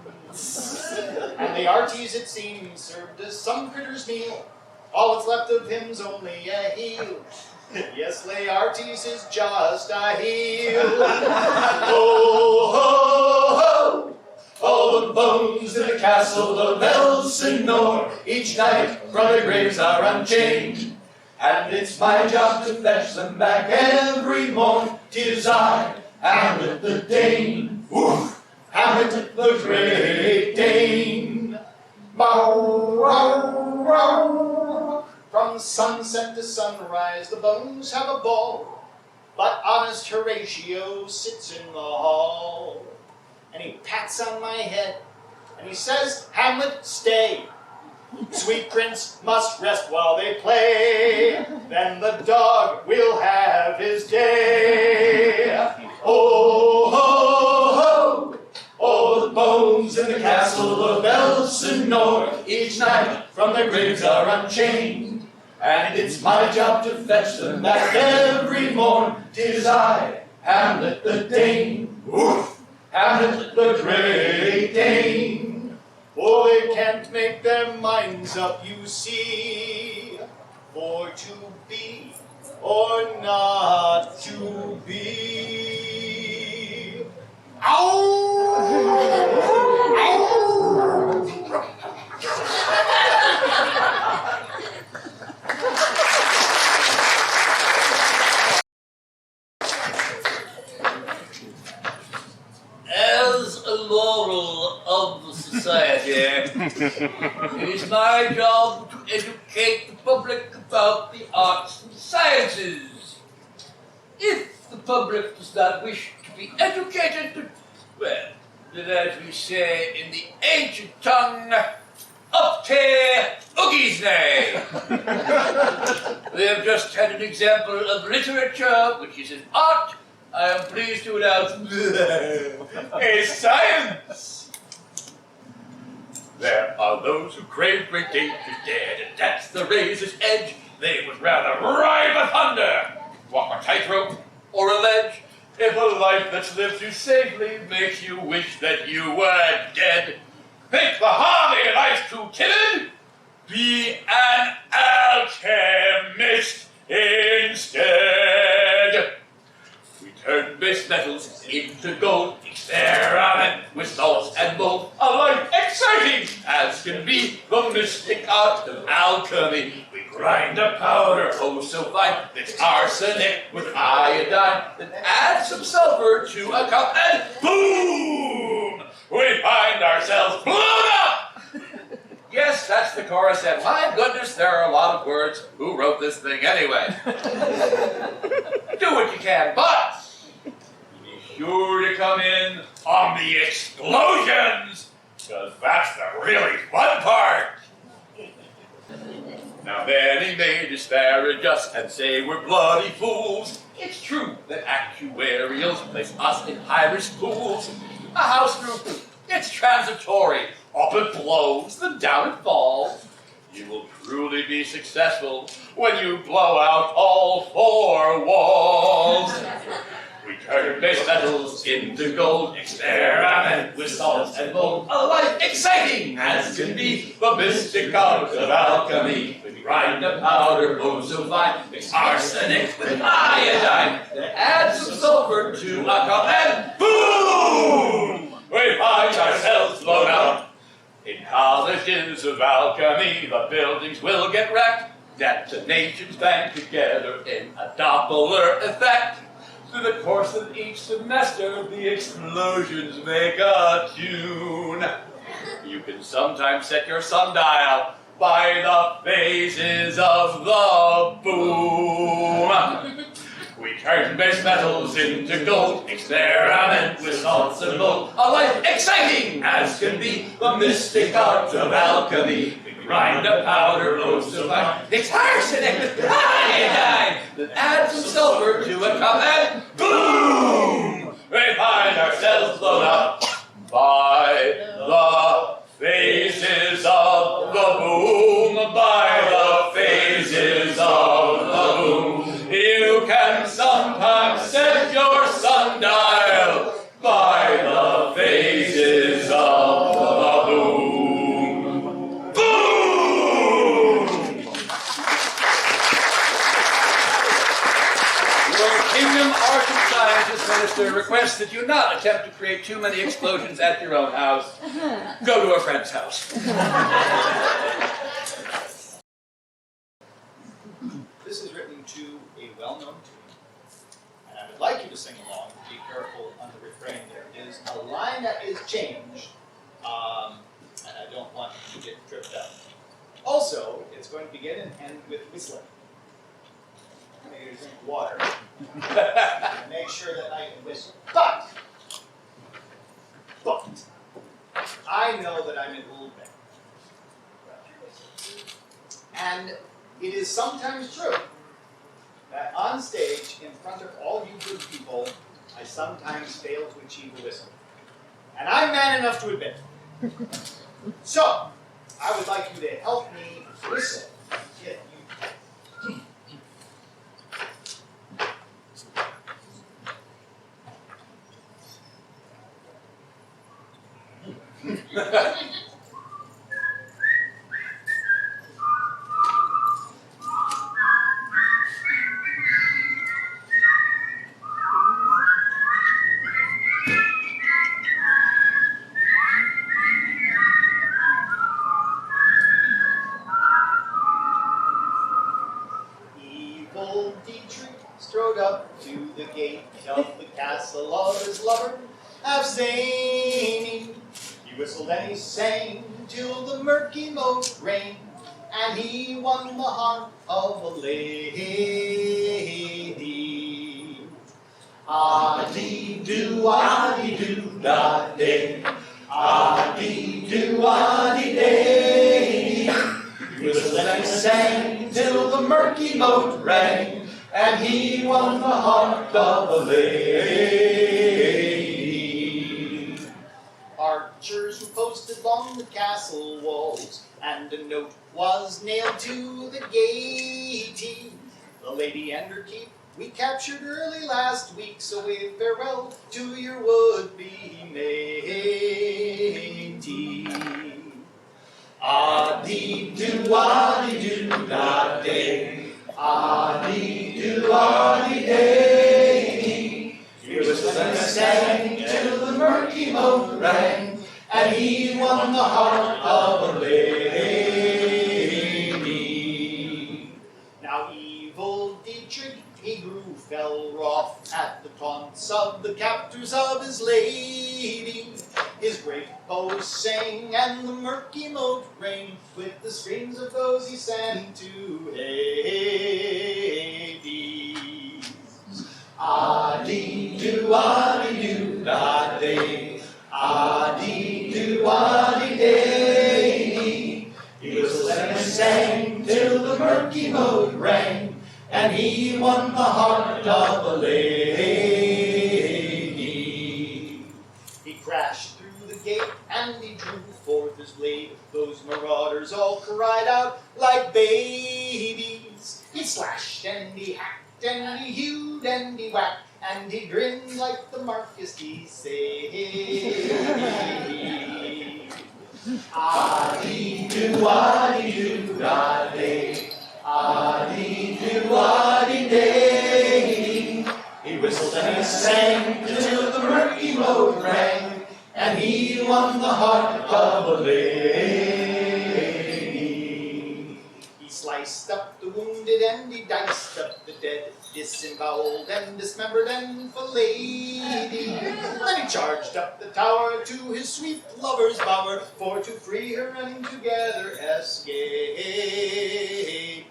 And the Arties, it seems, served as some critter's meal. All that's left of him's only a heel. Yes, Laertes is just a heel. Oh, ho, ho. All the bones in the castle of Elsinore each night from their graves are unchained. And it's my job to fetch them back every morn. 'Tis I, Hamlet the Dane. Woof! Hamlet the Great Dane. Bow, wow, wow. From sunset to sunrise, the bones have a ball, but honest Horatio sits in the hall. And he pats on my head, and he says, Hamlet, stay. Sweet prince must rest while they play, then the dog will have his day. Oh, ho, ho! All the bones in the castle of Elsinore each night from their graves are unchained. And it's my job to fetch them back every morn. 'Tis I, Hamlet the Dane. Woof! Hamlet the Great Dane. Oh, they can't make their minds up, you see, for to be or not to be. Ow! As a moral of the society, it is my job to educate the public about the arts and sciences. If the public does not wish to be educated, well, then as we say in the ancient tongue, up te oogiesnay. We have just had an example of literature, which is an art. I am pleased to announce a science. There are those who crave great dangers dead, and that's the razor's edge. They would rather ride the thunder, walk a tightrope, or a ledge. If a life that's lived too safely makes you wish that you were dead, think the hardy life's too timid. Be an alchemist instead. We turn base metals into gold, experiment with salts and mold. A life exciting as can be, the mystic art of alchemy. We grind a powder, oh so fine, that's arsenic with iodine, then add some sulfur to a cup and boom! We find ourselves blown up! Yes, that's the chorus, and my goodness, there are a lot of words. Who wrote this thing anyway? Do what you can, but be sure to come in on the explosions, because that's the really fun part. Now many may disparage us and say we're bloody fools. It's true that actuarials place us in high-risk pools. A house group, it's transitory. Up it blows, then down it falls. You will truly be successful when you blow out all four walls. We turn base metals into gold, experiment with salts and mold. A life exciting as can be, the mystic art of alchemy. We grind a powder, oh so fine, mix arsenic with iodine, then add some sulfur to a cup and boom! We find ourselves blown up. In colleges of alchemy, the buildings will get wrecked. Detonations bang together in a Doppler effect. Through the course of each semester, the explosions make a tune. You can sometimes set your sundial by the phases of the boom. We turn base metals into gold, experiment with salts and mold. A life exciting as can be, the mystic art of alchemy. We grind a powder, oh so fine, mix arsenic with iodine, then add some sulfur to a cup and boom! We find ourselves blown up by the phases of the boom, by the phases of the boom. You can sometimes set your sundial by the phases of the boom. Boom! Your kingdom art and scientists Minister requests that you not attempt to create too many explosions at your own house. Go to a friend's house. This is written to a well-known tune, and I would like you to sing along. Be careful on the refrain. There is a line that is changed, and I don't want you to get tripped up. Also, it's going to begin and end with whistling. I'm going to drink water and make sure that I can whistle. But I know that I'm in a little bit. And it is sometimes true that on stage, in front of all you good people, I sometimes fail to achieve a whistle. And I'm man enough to admit it. So, I would like you to help me whistle if you can. Evil Dietrich strode up to the gate of the castle of his lover, Avzani. He whistled and he sang till the murky moat rang, and he won the heart of a lady. Ah-dee-doo, ah-dee-doo, da-day. Ah-dee-doo, ah-dee-day. He whistled and he sang till the murky moat rang, and he won the heart of a lady. Archers were posted along the castle walls, and a note was nailed to the gate. The lady and her keep we captured early last week, so wave farewell to your would-be matey. Ah-dee-doo, ah-dee-doo, da-day. Ah-dee-doo, ah-dee-day. He whistled and sang till the murky moat rang, and he won the heart of a lady. Now evil Dietrich, he grew fell wroth at the taunts of the captors of his lady. His great bow sang, and the murky moat rang with the screams of those he sang to Hades. Ah-dee-doo, ah-dee-doo, da-day. Ah-dee-doo, ah-dee-day. He whistled and he sang till the murky moat rang, and he won the heart of a lady. He crashed through the gate and he drew forth his blade. Those marauders all cried out like babies. He slashed and he hacked and he hewed and he whacked, and he grinned like the Marcus he said. Ah-dee-doo, ah-dee-doo, da-day. Ah-dee-doo, ah-dee-day. He whistled and he sang till the murky moat rang, and he won the heart of a lady. He sliced up the wounded and he diced up the dead, disemboweled and dismembered and filleted. Then he charged up the tower to his sweet lover's bower, for to free her and together escape.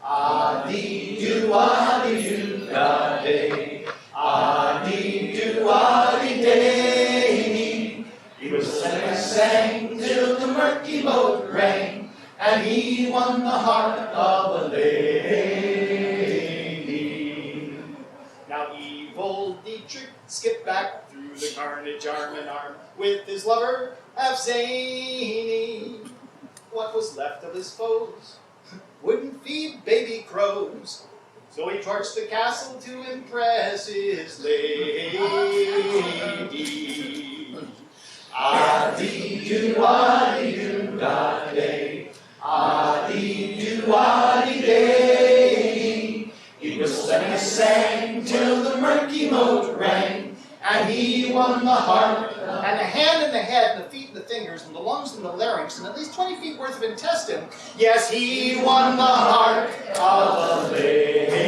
Ah-dee-doo, ah-dee-doo, da-day. Ah-dee-doo, ah-dee-day. He whistled and he sang till the murky moat rang, and he won the heart of a lady. Now evil Dietrich skipped back through the carnage arm in arm with his lover Avzani. What was left of his foes wouldn't feed baby crows, so he torched the castle to impress his lady. Ah-dee-doo, ah-dee-doo, da-day. Ah-dee-doo, ah-dee-day. He whistled and he sang till the murky head and the feet and the fingers and the lungs and the larynx and at least 20 feet worth of intestine, yes, he won the heart of a lady.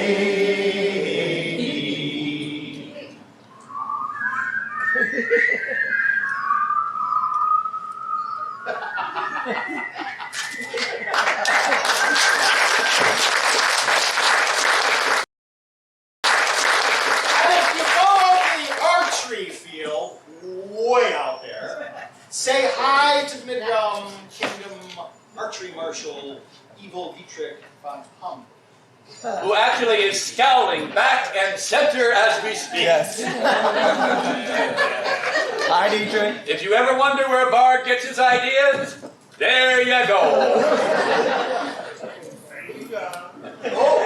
Way out there. Say hi to the Kingdom Archery Marshal, evil Dietrich von Hump. Who actually is scowling back and center as we speak. Yes. Hi, Dietrich. If you ever wonder where a bard gets his ideas, there you go. There you go. Oh,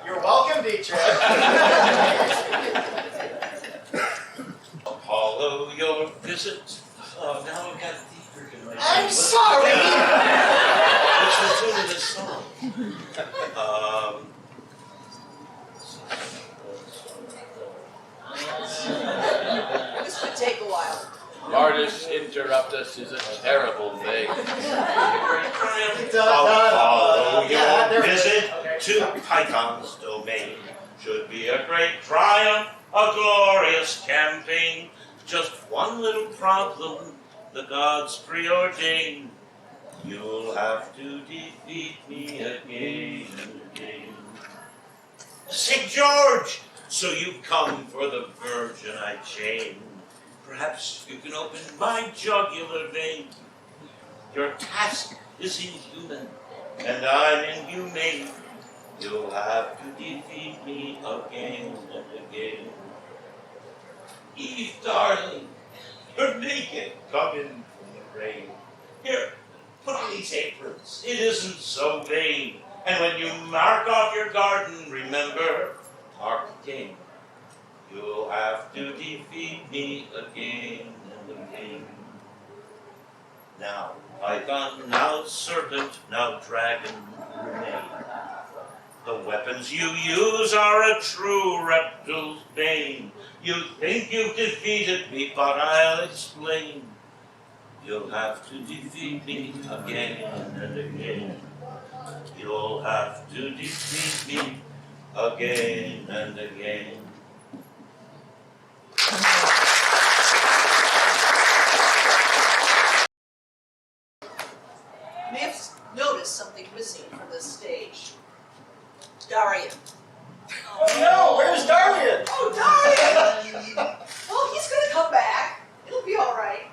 you're welcome, Dietrich. Follow your visit. Oh, now I've got Dietrich in my I'm sorry. What's the tune of this song? This would take a while. Artists interrupt us is a terrible thing. Follow Yeah, there your it is. visit Okay. to Python's domain. Should be a great triumph, a glorious campaign. Just one little problem the gods preordain. You'll have to defeat me again and again. St. George! So you've come for the virgin I chain. Perhaps you can open my jugular vein. Your task is inhuman, and I'm inhumane. You'll have to defeat me again and again. Eve, darling, you're naked, come in from the rain. Here, put on these aprons, it isn't so vain. And when you mark off your garden, remember, mark again. You'll have to defeat me again and again. Now Python, now serpent, now dragon remain. The weapons you use are a true reptile's bane. You think you've defeated me, but I'll explain. You'll have to defeat me again and again. You'll have to defeat me again and again. You may have noticed something missing from this stage. Dahrien. Oh no, where's Dahrien? Oh, Dahrien! Well, he's going to come back. It'll be all right.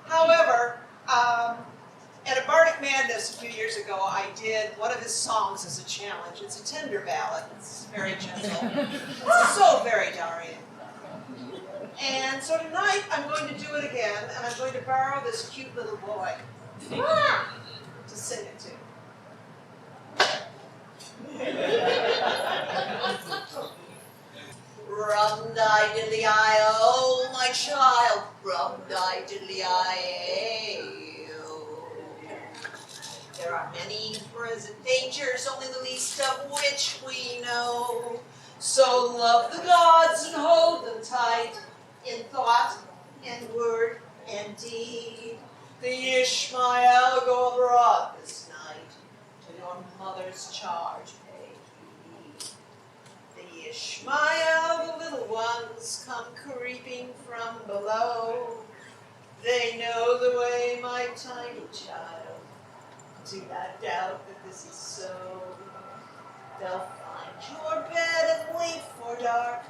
However, at a Bardic Madness a few years ago, I did one of his songs as a challenge. It's a tender ballad. It's very gentle. It's so very Dahrien. And so tonight, I'm going to do it again, and I'm going to borrow this cute little boy to sing it to. Rum-di-diddly-I, oh, my child, rum-di-diddly-I, oh. There are many present dangers, only the least of which we know. So love the gods and hold them tight, in thought and word and deed. The Ishmael go abroad this night, to your mother's charge pay heed. The Ishmael, the little ones, come creeping from below. They know the way, my tiny child. Do not doubt that this is so. They'll find your bed and wait for dark,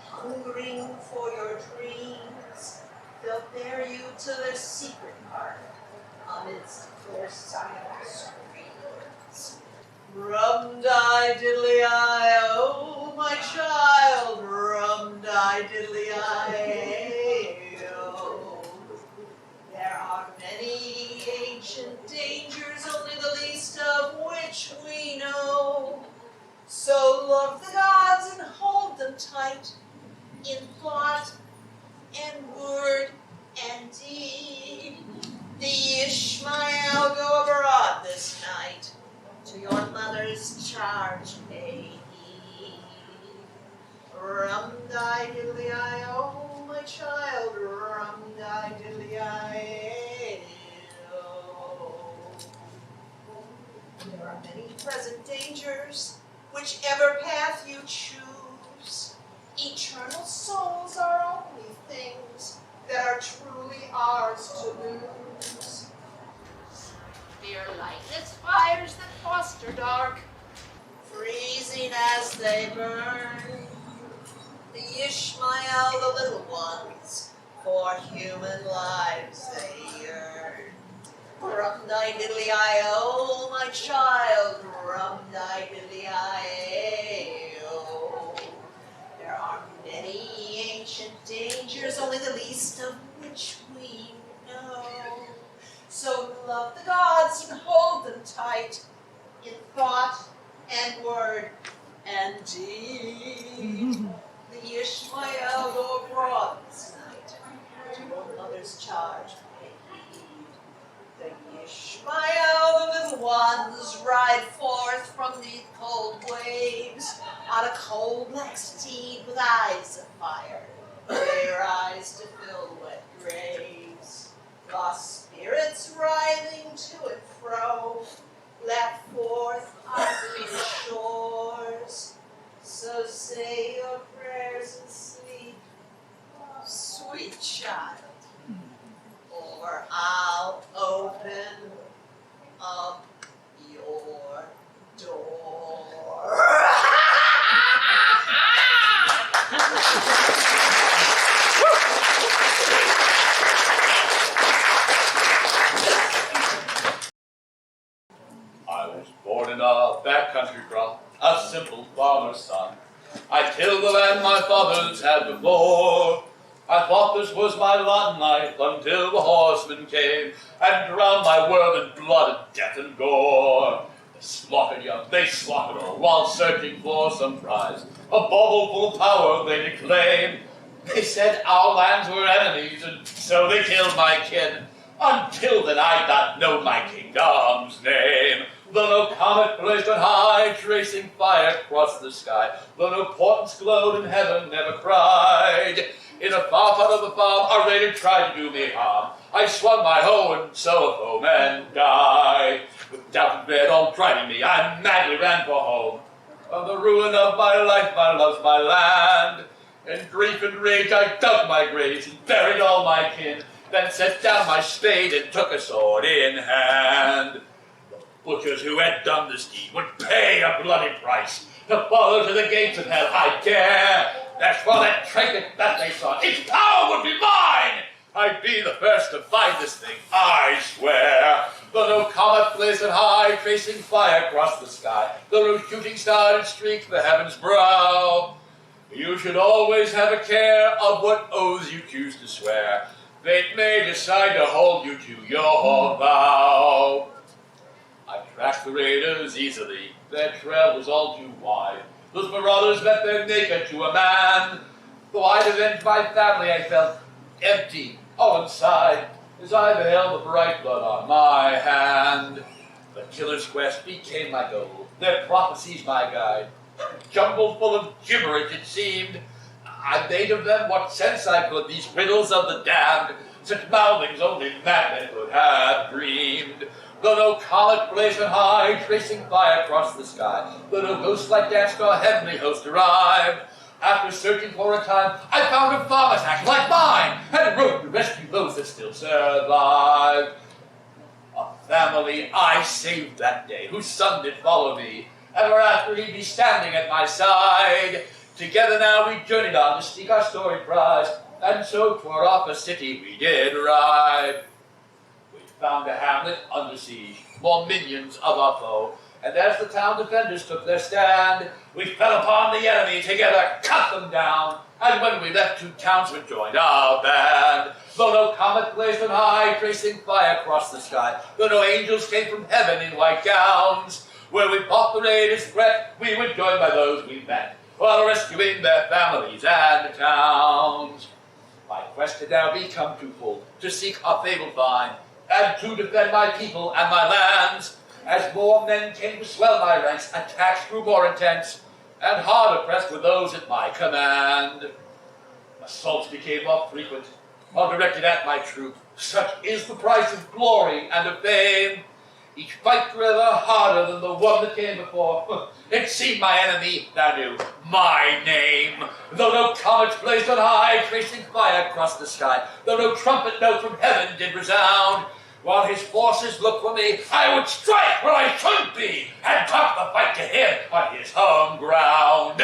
hungering for your dreams. They'll bear you to their secret park, amidst their silent screams. Rum-di-diddly-I, oh, my child, rum-di-diddly-I, oh. There are many ancient dangers, only the least of which we know. So love the gods and hold them tight, in thought and word and deed. The Ishmael go abroad this night, to your mother's charge pay heed. Rum-di-diddly-I, oh, my child, rum-di-diddly-I, are many present dangers, whichever path you choose. Eternal souls are only things that are truly ours to lose. Fear lightless fires that foster dark, Freezing as they burn, the Ishmael, the little ones, for human lives they yearn. Rum-di-diddly-I-O, my child, rum-di-diddly-I-O. There are many ancient dangers, only the least of which we know. So love the gods and hold them tight in thought and word and deed. The Ishmael go abroad this night, to your mother's charge pay heed. The Ishmael, the little ones, ride forth from the cold waves on a coal black steed with eyes of fire, their eyes to fill wet graves. Lost spirits writhing to and fro, left forth on green shores. So say your prayers and sleep, sweet child, or I'll open up your door. I was born in a backcountry crop, a simple farmer's son. I tilled the land my fathers had before. I thought this was my lot in life until the horsemen came and drowned my world in blood and death and gore. They slaughtered young, they slaughtered old, while searching for some prize. A bauble full of power they declaimed. They said our lands were enemies, and so they killed my kin. Until then I'd not known my kingdom's name. Though no comet blazed on high, tracing fire across the sky, though no portents glowed in heaven, never cried. In a far part of the farm, a raider tried to do me harm. I swung my hoe, and so a foeman died. With doubt and dread all driving me, I madly ran for home. Of the ruin of my life, my loves, my land. In grief and rage, I dug my graves and buried all my kin. Then set down my spade and took a sword in hand. The butchers who had done this deed would pay a bloody price. To follow to the gates of hell I dare. That's for that trinket that they sought. Its power would be mine. I'd be the first to find this thing, I swear. Though no comet blazed on high, tracing fire across the sky, though no shooting star did streak the heaven's brow, you should always have a care of what oaths you choose to swear. Fate may decide to hold you to your vow. I tracked the raiders easily, their trail was all too wide. Those marauders met their maker to a man. Though I'd avenged my family, I felt empty all inside, as I beheld the bright blood on my hand. The killer's quest became my goal, their prophecies my guide. Jumbled full of gibberish it seemed, I made of them what sense I could, these riddles of the damned, such mouthings only madmen could have dreamed. Though no comet blazed on high, tracing fire across the sky, though no ghost-like danced nor heavenly host arrived, after searching for a time, I found a farmer's axe like mine, and wrote to rescue those that still survived. A family I saved that day, whose son did follow me, ever after he'd be standing at my side. Together now we journeyed on to seek our storied prize, and so toward off a city we did ride. We found a hamlet under siege, more minions of our foe, and as the town defenders took their stand, we fell upon the enemy, together cut them down, and when we left, 2 townsmen joined our band. Though no comet blazed on high, tracing fire across the sky, though no angels came from heaven in white gowns, where we fought the raiders' threat, we were joined by those we met, while rescuing their families and towns. My quest had now become twofold, to seek a fabled find, and to defend my people and my lands. As more men came to swell my ranks, attacks grew more intense, and harder pressed were those at my command. Assaults became more frequent, while directed at my troop. Such is the price of glory and of fame. Each fight grew ever harder than the one that came before. It seemed my enemy now knew my name. Though no comet blazed on high, tracing fire across the sky, though no trumpet note from heaven did resound, while his forces looked for me, I would strike where I should be, and talk the fight to him on his home ground.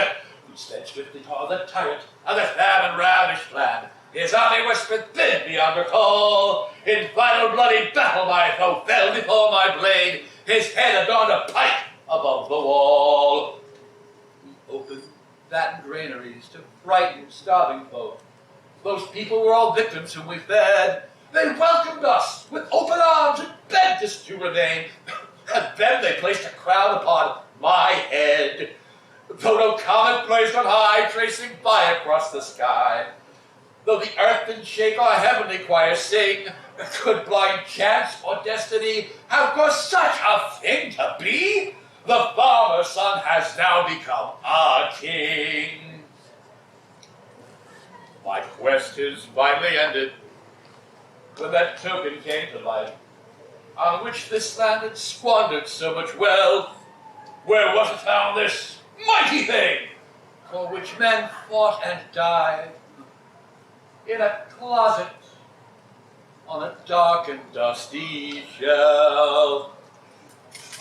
Instead swiftly toward the tyrant of the famine-ravished land, his army whispered thin beyond recall. In final bloody battle my foe fell before my blade, his head adorned a pike above the wall. We opened fattened granaries to frighten starving folk. Those people were all victims whom we fed. They welcomed us with open arms and begged us to remain. And then they placed a crown upon my head. Though no comet blazed on high, tracing fire across the sky, though the earth did shake, our heavenly choir sing, could blind chance or destiny have caused such a thing to be? The farmer's son has now become our king. My quest is finally ended when that token came to light, on which this land had squandered so much wealth. Where was it found, this mighty thing, for which men fought and died? In a closet, on a dark and dusty shelf.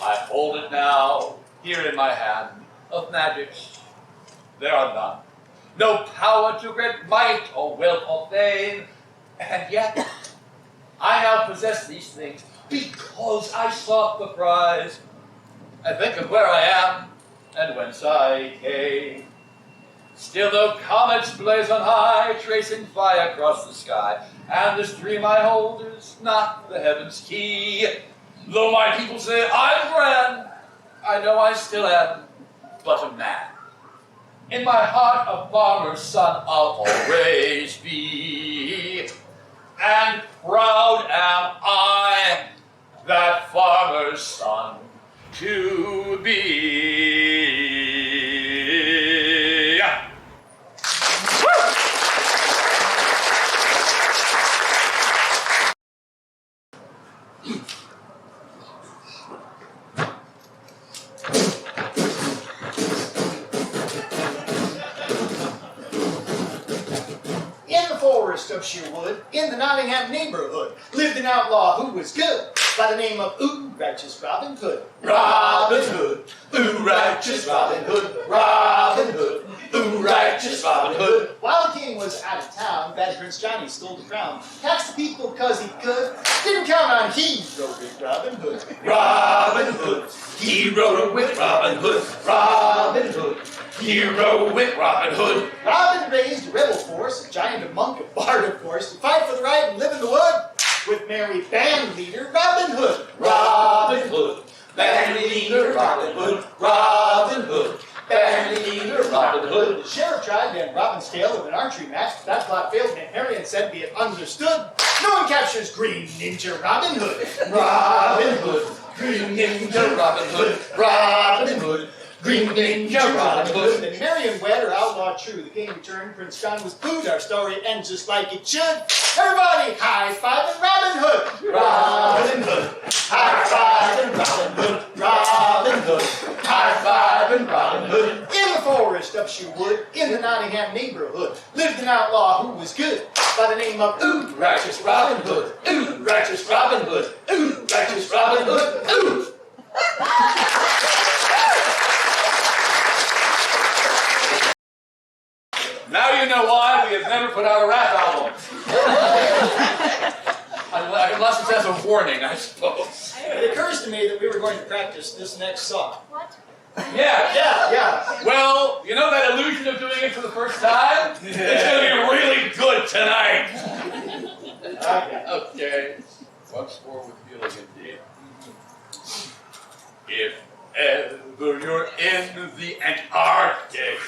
I hold it now, here in my hand. Of magics there are none, no power to grant might or wealth or fame, and yet I now possess these things because I sought the prize. I think of where I am and whence I came. Still no comets blaze on high, tracing fire across the sky, and this dream I hold is not the heaven's key. Though my people say I'm grand, I know I still am but a man. In my heart a farmer's son I'll always be, and proud am I that farmer's son to be. Of Sherwood, in the Nottingham neighborhood, lived an outlaw who was good, by the name of Righteous Robin Hood. Robin Hood, righteous Robin Hood, Robin Hood, righteous Robin Hood. While the king was out of town, bad Prince Johnny stole the crown, taxed the people because he could, didn't count on hero with Robin Hood. Robin Hood, hero with Robin Hood, Robin Hood, hero with Robin Hood. Robin raised a rebel force, a giant, a monk, a bard, of course, to fight for the right and live in the wood, with merry band leader Robin Hood. Robin Hood, band leader Robin Hood, Robin Hood, band leader Robin Hood. The sheriff tried to end Robin's tale of an archery match, but that plot failed, and Arian said, be it understood, no one captures Green Ninja Robin Hood. Robin Hood, Green Ninja Robin Hood, Robin Hood, Green Ninja Robin Hood. And Merriam-Webster, outlaw true, the king returned, Prince John was booed, our story ends just like it should. Everybody, high-fiving Robin Hood! Robin Hood, high-fiving Robin Hood, Robin Hood, high-fiving Robin Hood. In the forest of Sherwood, in the Nottingham neighborhood, lived an outlaw who was good, by the name of Righteous Robin Hood, righteous Robin Hood, righteous Robin Hood, Now you know why we have never put out a rap album. Unless it's as a warning, I suppose. It occurs to me that we were going to practice this next song. What? Yeah. Well, you know that illusion of doing it for the first time? It's going to be really good tonight. Okay. Once more with feeling indeed. If ever you're in the Antarctic,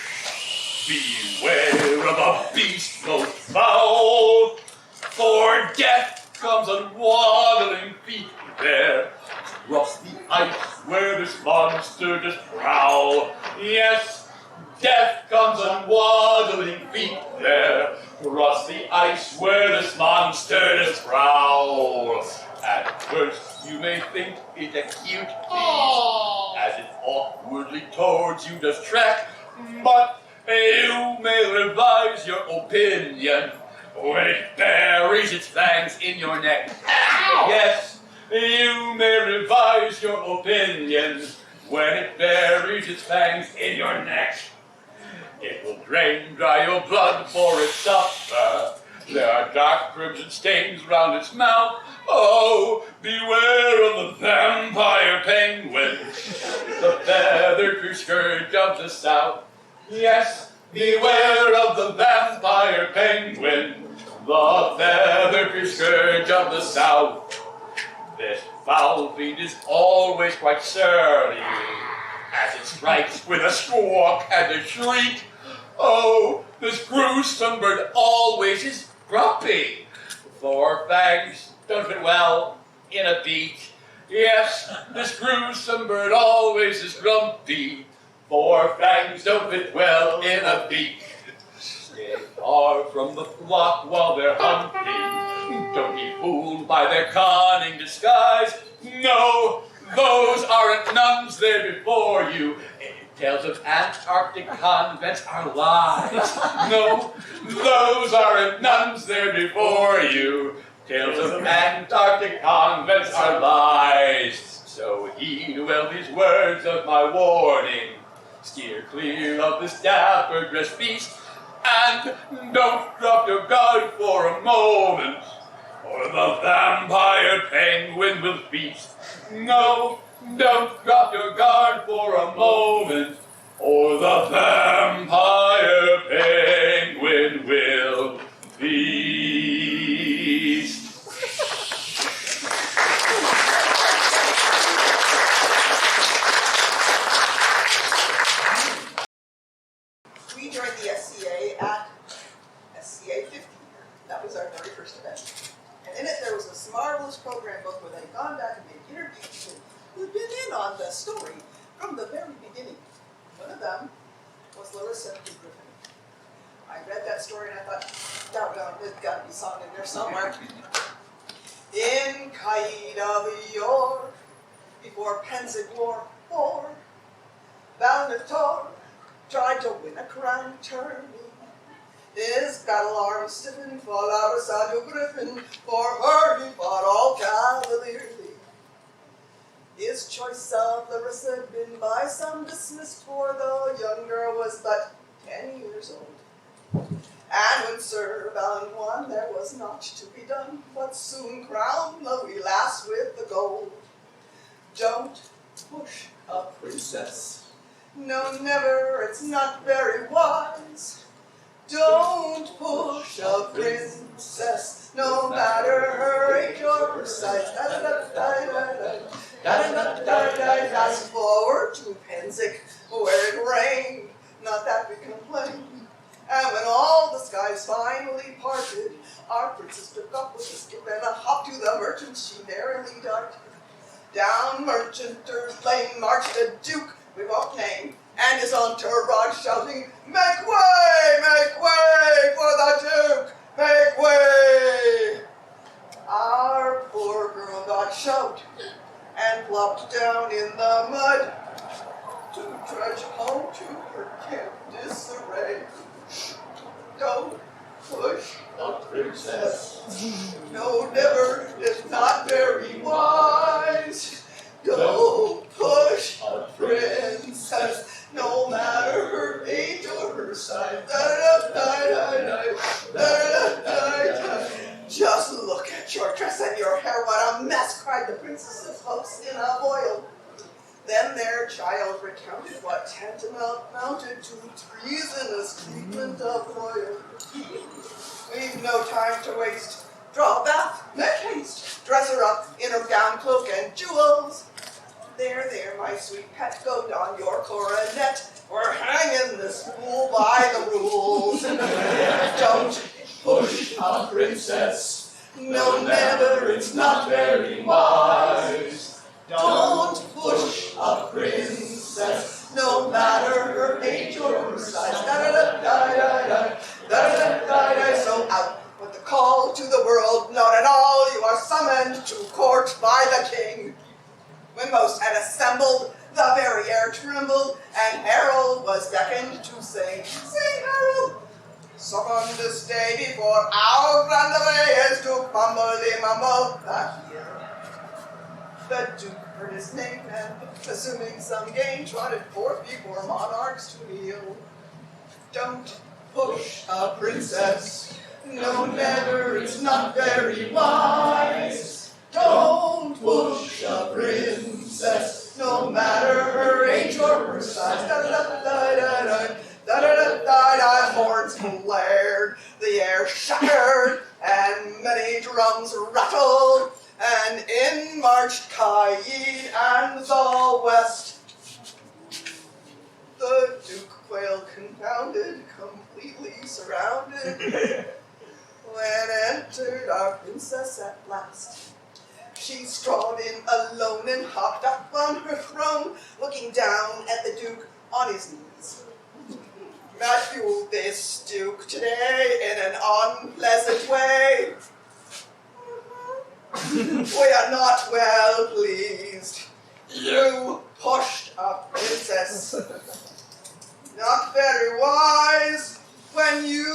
beware of a beast so foul, for death comes on waddling feet there, across the ice where this monster does prowl. Yes, death comes on waddling feet there, across the ice where this monster does prowl. At first you may think it a cute as it awkwardly towards you does track, but you may revise your opinion when it buries its fangs in your neck. Ow! Yes, you may revise your opinion when it buries its fangs in your neck. It will drain dry your blood for its supper. There are dark crimson stains round its mouth. Oh, beware of the vampire penguin, the feathered scourge of the south. Yes, beware of the vampire penguin, the feathered scourge of the south. This foul fiend is always quite surly, as it strikes with a squawk and a shriek. Oh, this gruesome bird always is grumpy. 4 fangs don't fit well in a beak. Yes, this gruesome bird always is grumpy. 4 fangs don't fit well in a beak. Stay far from the flock while they're hunting. Don't be fooled by their cunning disguise. No, those aren't nuns there before you. Tales of Antarctic convents are lies. No, those aren't nuns there before you. Tales of Antarctic convents are lies. So heed well these words of my warning. Steer clear of this dapper dressed beast, and don't drop your guard for a moment, or the vampire penguin will feast. No, don't drop your guard for a moment, or the vampire penguin will feast. We joined the SCA at SCA 50. That was our very first event. And in it there was this marvelous program book where they'd gone back and they'd interviewed people who'd been in on the story from the very beginning. One of them was Larissa Griffin. I read that story and I thought, doggone, there's got to be a song in there somewhere. In Caida the Yore, before Pennsic war, Balnator tried to win a crown tourney. His battle arms stiffened for Larissa Griffin, for her he fought all cavalierly. His choice of Larissa had been by some dismissed, for the young girl was but 10 years old. And when Sir Balin won, there was naught to be done, but soon crown the wee lass with the gold. Don't push a princess. No, never, it's not very wise. Don't push a princess, no matter her age or her size. Fast forward to Pennsic, where it rained, not that we complain. And when all the skies finally parted, our princess took up with a skip and a hop to the merchant she narrowly darted. Down Merchanters Lane marched a duke we won't name, and his entourage shouting, "Make way for the duke, make way!" Our poor girl got shoved and plopped down in the mud to trudge home to her camp disarray. Don't push a princess. No, never, it's not very wise. Don't push a princess, no matter her age or her size. Just look at your dress and your hair, what a mess, cried the princess's hopes in a boil. Then their child recounted what tantamount amounted to treasonous treatment of royalty. We've no time to waste. Draw a bath, make haste, dress her up in her gown, cloak, and jewels. There, my sweet pet, go don your coronet. We're hanging this fool by the rules. Don't push a princess. No, never, it's not very wise. Don't push a princess, no matter her age or her size. So out with the call to the world, not at all, you are summoned to court. When most had assembled, the very air trembled, and Harold was beckoned to sing. Sing, Harold! So on this day before our grandmother is to mumble the mumble that year. The Duke heard his name and, assuming some gain, trotted forth before monarchs to kneel. Don't push a princess, no, never, it's not very wise. Don't push a princess, no matter her age or her size. Da-da-da-da-da-da-da-da-da-da. Horns blared, the air shattered, and many drums rattled, and in marched Cain and the West. The Duke quailed confounded, completely surrounded, when entered our princess at last. She strolled in alone and hopped up on her throne, looking down at the Duke on his knees. Met you this Duke today in an unpleasant way. We are not well pleased. You pushed a princess. Not very wise. When you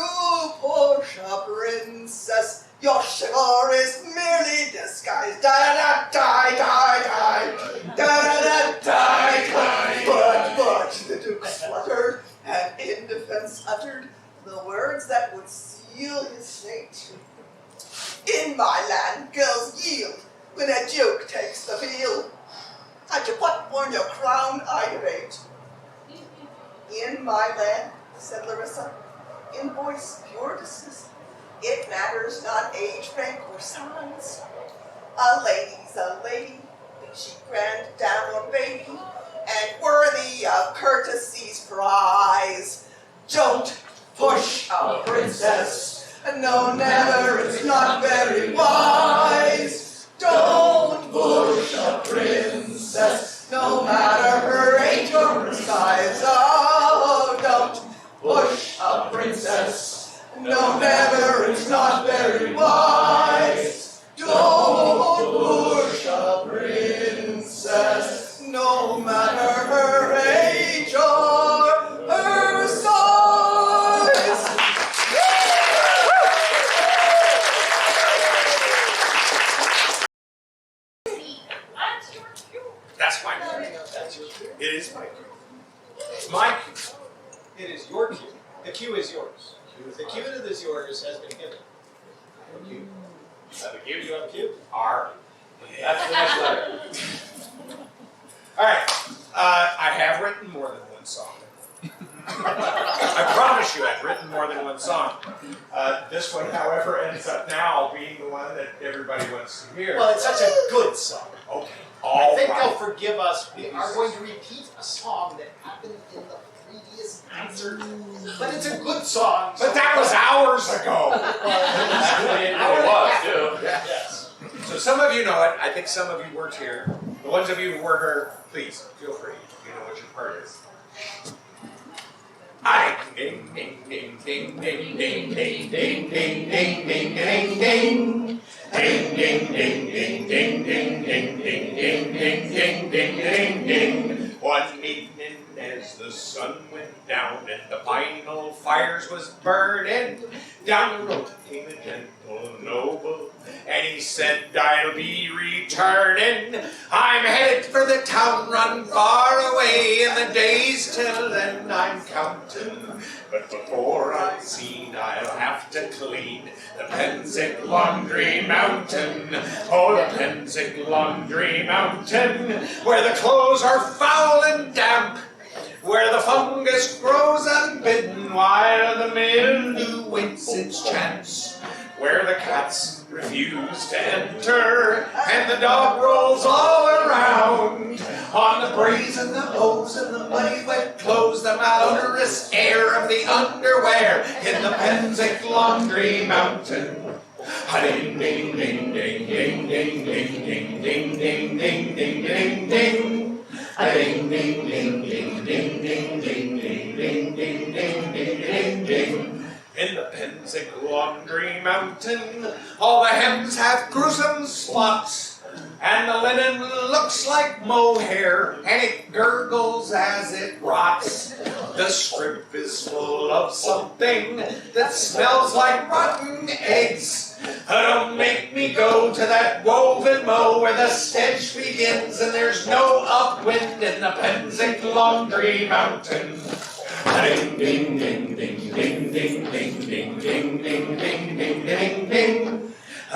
push a princess, your chivalry is merely disguised. Da-da-da-die-die-die. Da-da-da-die-die. But the Duke fluttered and in defense uttered the words that would seal his fate. In my land, girls yield when a Duke takes the field. Had you put on your crown, I debate. In my land, said Larissa, in voice pure dismiss, it matters not age, rank, or size. A lady's a lady, be she grand dame or baby, and worthy of courtesy's prize. Don't push a princess, no, never, it's not very wise. Don't push a princess, no matter her age or her size. Oh, don't push a princess, no, never, it's not very wise. Don't push a princess, no matter her age or her size. That's your cue. That's my cue. That's your cue. It is my cue. It's my cue. It is your cue. The cue is yours. The cue that is yours has been given. Have a cue. Have a cue? You have a cue? R. That's the next letter. All right. I have written more than one song. I promise you I've written more than one song. This one, however, ends up now being the one that everybody wants to hear. Well, it's such a good song. Okay. I think they'll forgive us. We are going to repeat a song that happened in the previous concert. But it's a good song. But that was hours ago. It was, too. Yes. So some of you know it. I think some of you weren't here. The ones of you who were here, please feel free. You know what your part is. I ding ding ding ding ding ding ding ding ding ding ding ding ding. Ding ding ding ding ding ding ding ding ding ding ding ding ding ding. One evening as the sun went down and the final fires was burning, down the road came a gentle noble, and he said, I'll be returning. I'm headed for the town run far away, in the days till then I'm counting. But before I'm seen, I'll have to clean the Pennsic laundry mountain. Oh, the Pennsic laundry mountain, where the clothes are foul and damp, where the fungus grows unbidden while the mildew waits its chance, where the cats refuse to enter and the dog rolls all around on the brazen, the hose, and the muddy wet clothes, the malodorous air of the underwear in the Pennsic laundry mountain. Ding ding ding ding ding ding ding ding ding ding ding ding ding ding. Ding ding ding ding ding ding ding ding ding ding ding ding ding. In the Pennsic laundry mountain, all the hems have gruesome spots, and the linen looks like mohair, and it gurgles as it rots. The strip is full of something that smells like rotten eggs. Don't make me go to that woven mow where the stench begins and there's no upwind in the Pennsic laundry mountain. Ding ding ding ding ding ding ding ding ding ding ding ding ding ding.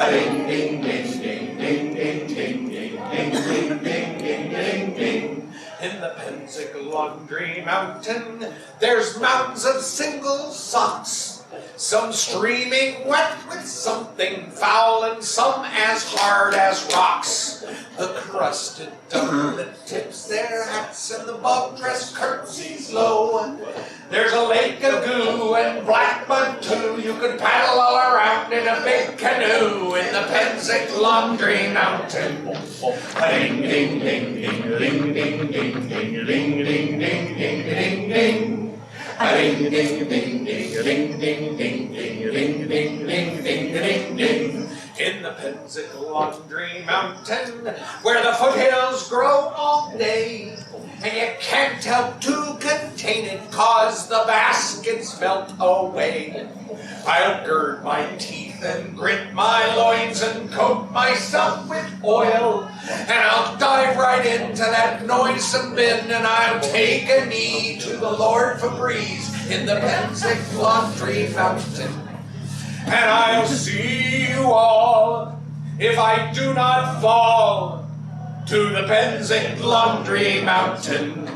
Ding ding ding ding ding ding ding ding ding ding ding ding ding. In the Pennsic laundry mountain, there's mountains of single socks. Some streaming wet with something foul and some as hard as rocks. The crusted dumb that tips their hats and the bob-dressed curtsies low. There's a lake of goo and black mud too. You can paddle all around in a big canoe in the Pennsic laundry mountain. Ding ding ding ding ding ding ding ding ding ding ding ding ding ding. Ding ding ding ding ding ding ding ding ding ding ding ding ding ding. In the Pennsic laundry mountain, where the foothills grow all day, and you can't help to contain it, 'cause the baskets melt away. I'll gird my teeth and grit my loins and coat myself with oil, and I'll dive right into that noisome bin, and I'll take a knee to the Lord Febreze in the Pennsic laundry fountain. And I'll see you all, if I do not fall, to the Pennsic laundry mountain.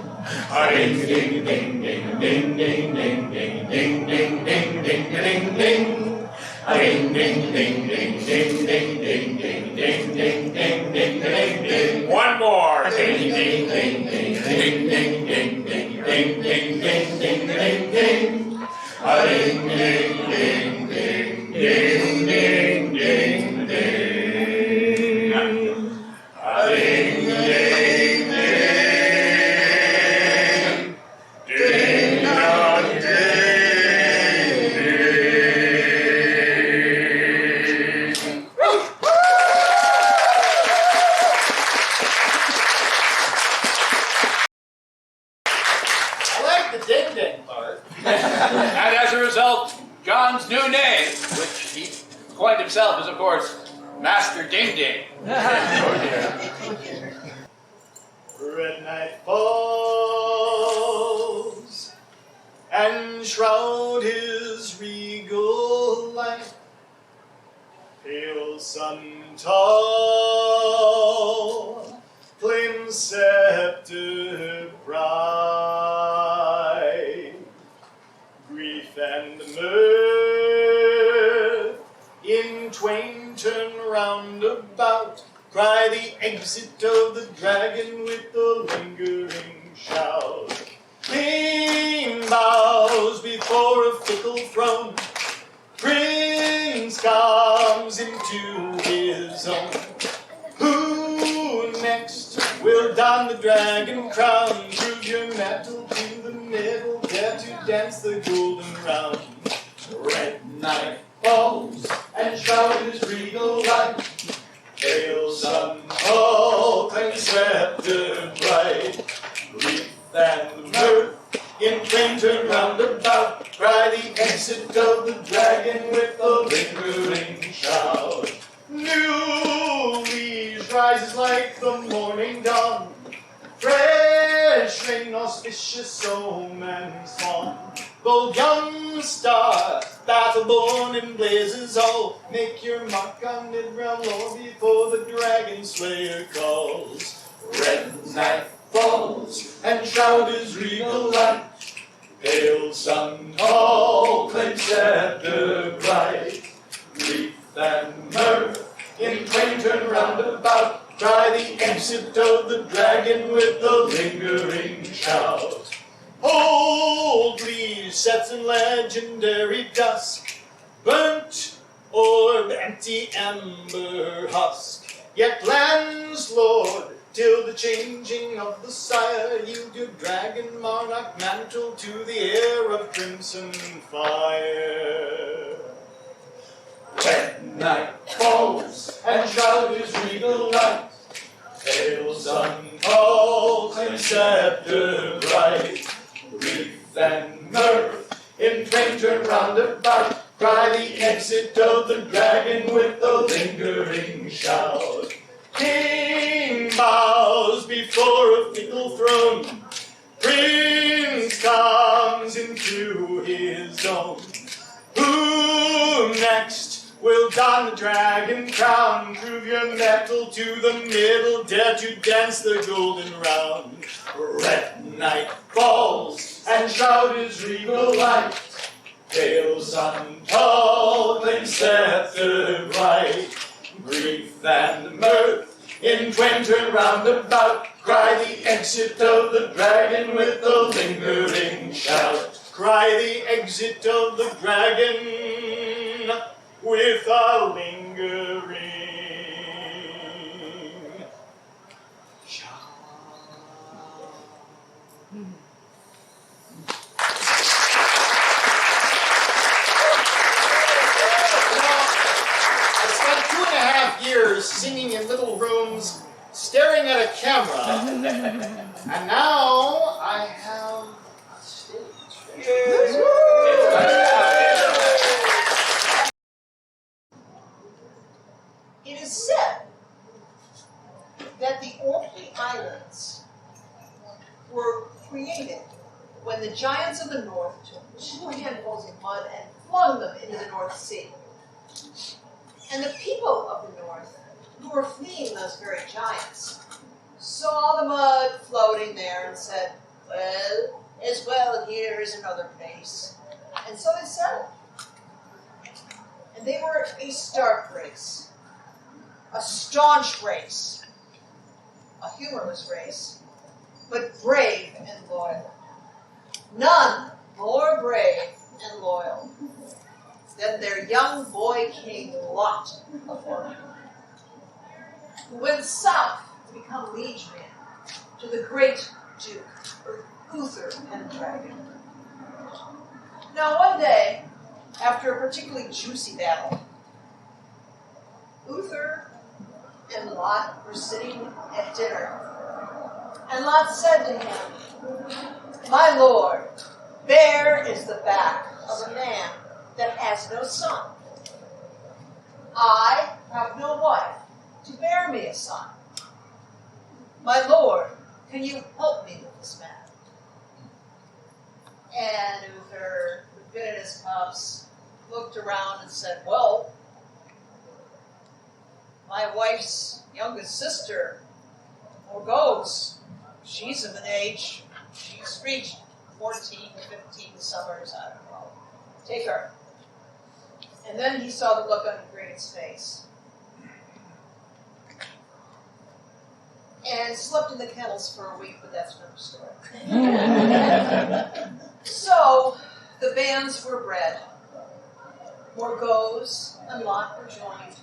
Ding ding ding ding ding ding ding ding ding ding ding ding ding ding. Ding ding ding ding ding ding ding ding ding ding ding ding ding ding. One more. Ding ding ding ding ding ding ding ding ding ding ding ding ding ding. Ding ding ding ding ding ding ding ding. Ding ding ding. And as a result, John's new name, which he coined himself, is of course Master Ding Ding. Red night falls, and shroud his regal light. Pale sun tall, flame scepter bright. Grief and mirth in twain turn round about. Cry the exit of the dragon with the lingering shout. King bows before a fickle throne. Prince comes into his own. Who next will don the dragon crown? Prove your mettle to the middle, dare to dance the golden round. Red night falls and shroud his regal light. Pale sun tall, flame scepter bright. Grief and mirth in flame turn round about. Cry the exit of the dragon with a lingering shout. New leaves rises like the morning dawn. Fresh rain, auspicious omen swan. Bold young star, battle-born in blazes all. Make your mark on mid-realm lore before the dragon slayer calls. Red night falls and shroud his regal light. Pale sun tall, flame scepter bright. Grief and mirth in twain turn round about. Try the exit of the dragon with the lingering shout. Old leaves sets in legendary dusk. Burnt orb, empty ember husk. Yet lands lord till the changing of the sire. Yield your dragon monarch mantle to the heir of crimson fire. Red night falls and shroud his regal light. Pale sun tall, claim scepter bright. Grief and mirth in twain turn round about, cry the exit of the dragon with a lingering shout. King bows before a fickle throne, prince comes into his own. Who next will don the dragon crown, prove your mettle to the middle, dare to dance the golden round? Red night falls and shroud his regal light, pale sun tall claims scepter bright. Grief and mirth in twain turn round about, cry the exit of the dragon with a lingering shout. Cry the exit of the dragon with a lingering shout. I spent 2.5 years singing in little rooms, staring at a camera, and now I have a stage. It is said that the Orkney Islands were created when the giants of the north took 2 handfuls of mud and flung them into the North Sea. And the people of the north, who were fleeing those very giants, saw the mud floating there and said, well, as well here is another place. And so they settled. And they were a stark race, a staunch race, a humorless race, but brave and loyal. None more brave and loyal than their young boy king Lot of Orkney, who went south to become liege man to the great Duke Uther Pendragon. Now one day, after a particularly juicy battle, Uther and Lot were sitting at dinner, and Lot said to him, "My lord, bare is the back of a man that has no son. I have no wife to bear me a son. My lord, can you help me with this matter?" And Uther, who'd been in his cups, looked around and said, "Well, my wife's youngest sister, Morgause, she's of an age, she's reached 14, 15 summers, I don't know. Take her." And then he saw the look on Grain's face. And slept in the kennels for a week, but that's another story. So, the bands were bred. Morgause and Lot were joined.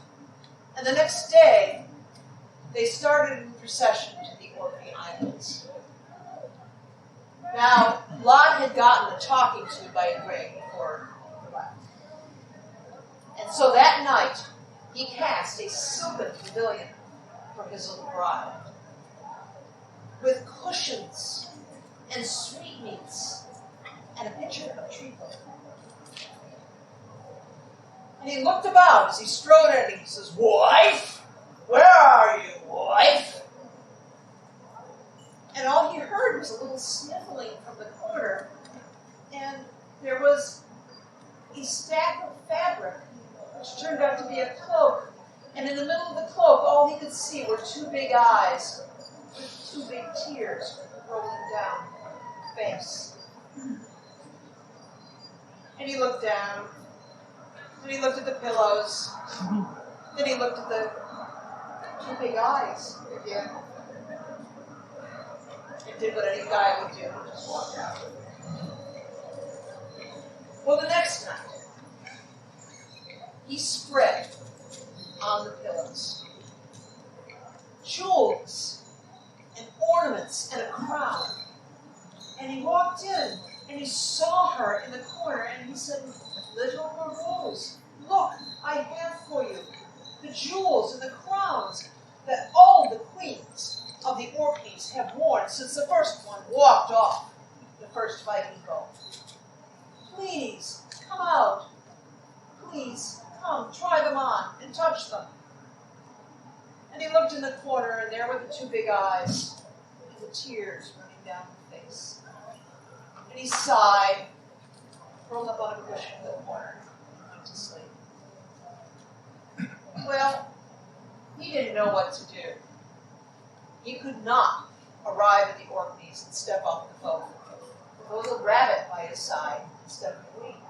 And the next day, they started in procession to the Orkney Islands. Now, Lot had gotten a talking to by Grain before he left. And so that night, he cast a silken pavilion for his little bride, with cushions and sweetmeats and a pitcher of treacle. And he looked about as he strode in, and he says, "Wife? Where are you, wife?" And all he heard was a little sniffling from the corner, and there was a stack of fabric, which turned out to be a cloak. And in the middle of the cloak, all he could see were 2 big eyes with 2 big tears rolling down his face. And he looked down, and he looked at the pillows, then he looked at the 2 big eyes again, and did what any guy would do, just walked out. Well, the next night, he spread on the pillows jewels and ornaments and a crown. And he walked in, and he saw her in the corner, and he said, "Little Morgause, look, I have for you the jewels and the crowns that all the queens of the Orkneys have worn since the first one walked off the first Viking boat. Please, come out. Please, come, try them on and touch them. And he looked in the corner, and there were the two big eyes and the tears running down her face. And he sighed, rolled up on a cushion in the corner, and went to sleep. Well, he didn't know what to do. He could not arrive at the Orkneys and step off the boat with a little rabbit by his side instead of a queen.